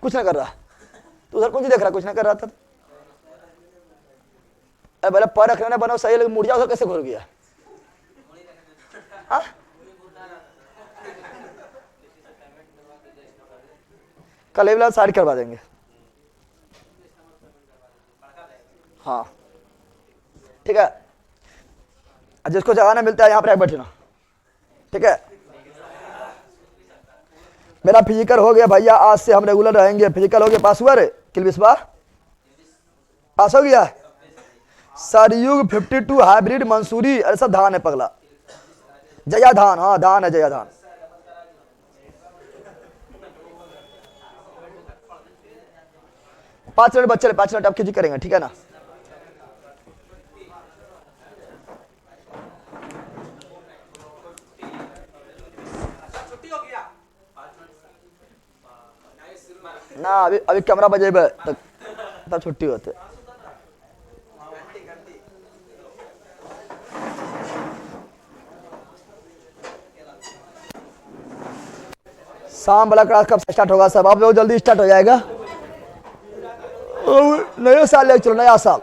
कुछ ना कर रहा, तो उधर कौन सी देख रहा, कुछ ना कर रहा था। बोले पर रखने बनो सही, लेकिन मुड़िया उधर कैसे घुर गया, हाँ कल ये सारी करवा देंगे, हाँ ठीक है। जिसको जगह ना मिलता है यहाँ पर बैठना, ठीक है। मेरा फिजिकल हो गया भैया, आज से हम रेगुलर रहेंगे। फिजिकल हो गया, पास हुआ रे किलबिस्बा, पास हो गया। सरयुग 52 हाइब्रिड मंसूरी, अरे सब धान है पगला, जया धान, हाँ धान है, जया धान। 5 मिनट बच्चे 5 मिनट आप खिंची करेंगे, ठीक है ना। ना अभी अभी कैमरा बजेबे तब छुट्टी होते। शाम वाला क्लास कब स्टार्ट होगा सब? आप लोग जल्दी स्टार्ट हो जाएगा। नया साल ले चलो, नया साल,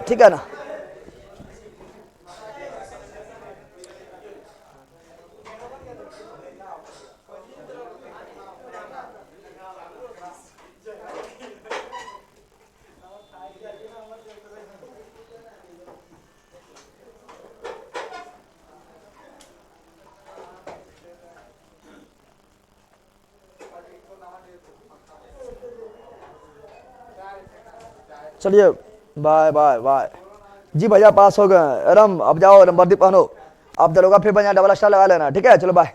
ठीक है ना। चलिए बाय बाय बाय। जी भैया पास हो गए। अरम अब जाओ, वर्दी पहनो। आप दरोगा फिर बना डबल स्टार लगा लेना, ठीक है। चलो बाय।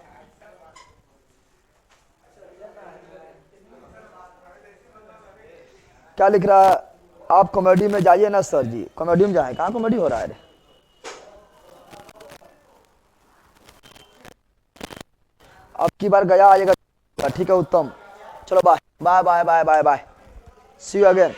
क्या लिख रहा है? आप कॉमेडी में जाइए ना सर जी। कॉमेडी में जाए? कहाँ कॉमेडी हो रहा है? अब की बार गया आइएगा, ठीक है उत्तम। चलो bye bye bye bye bye bye, see you again.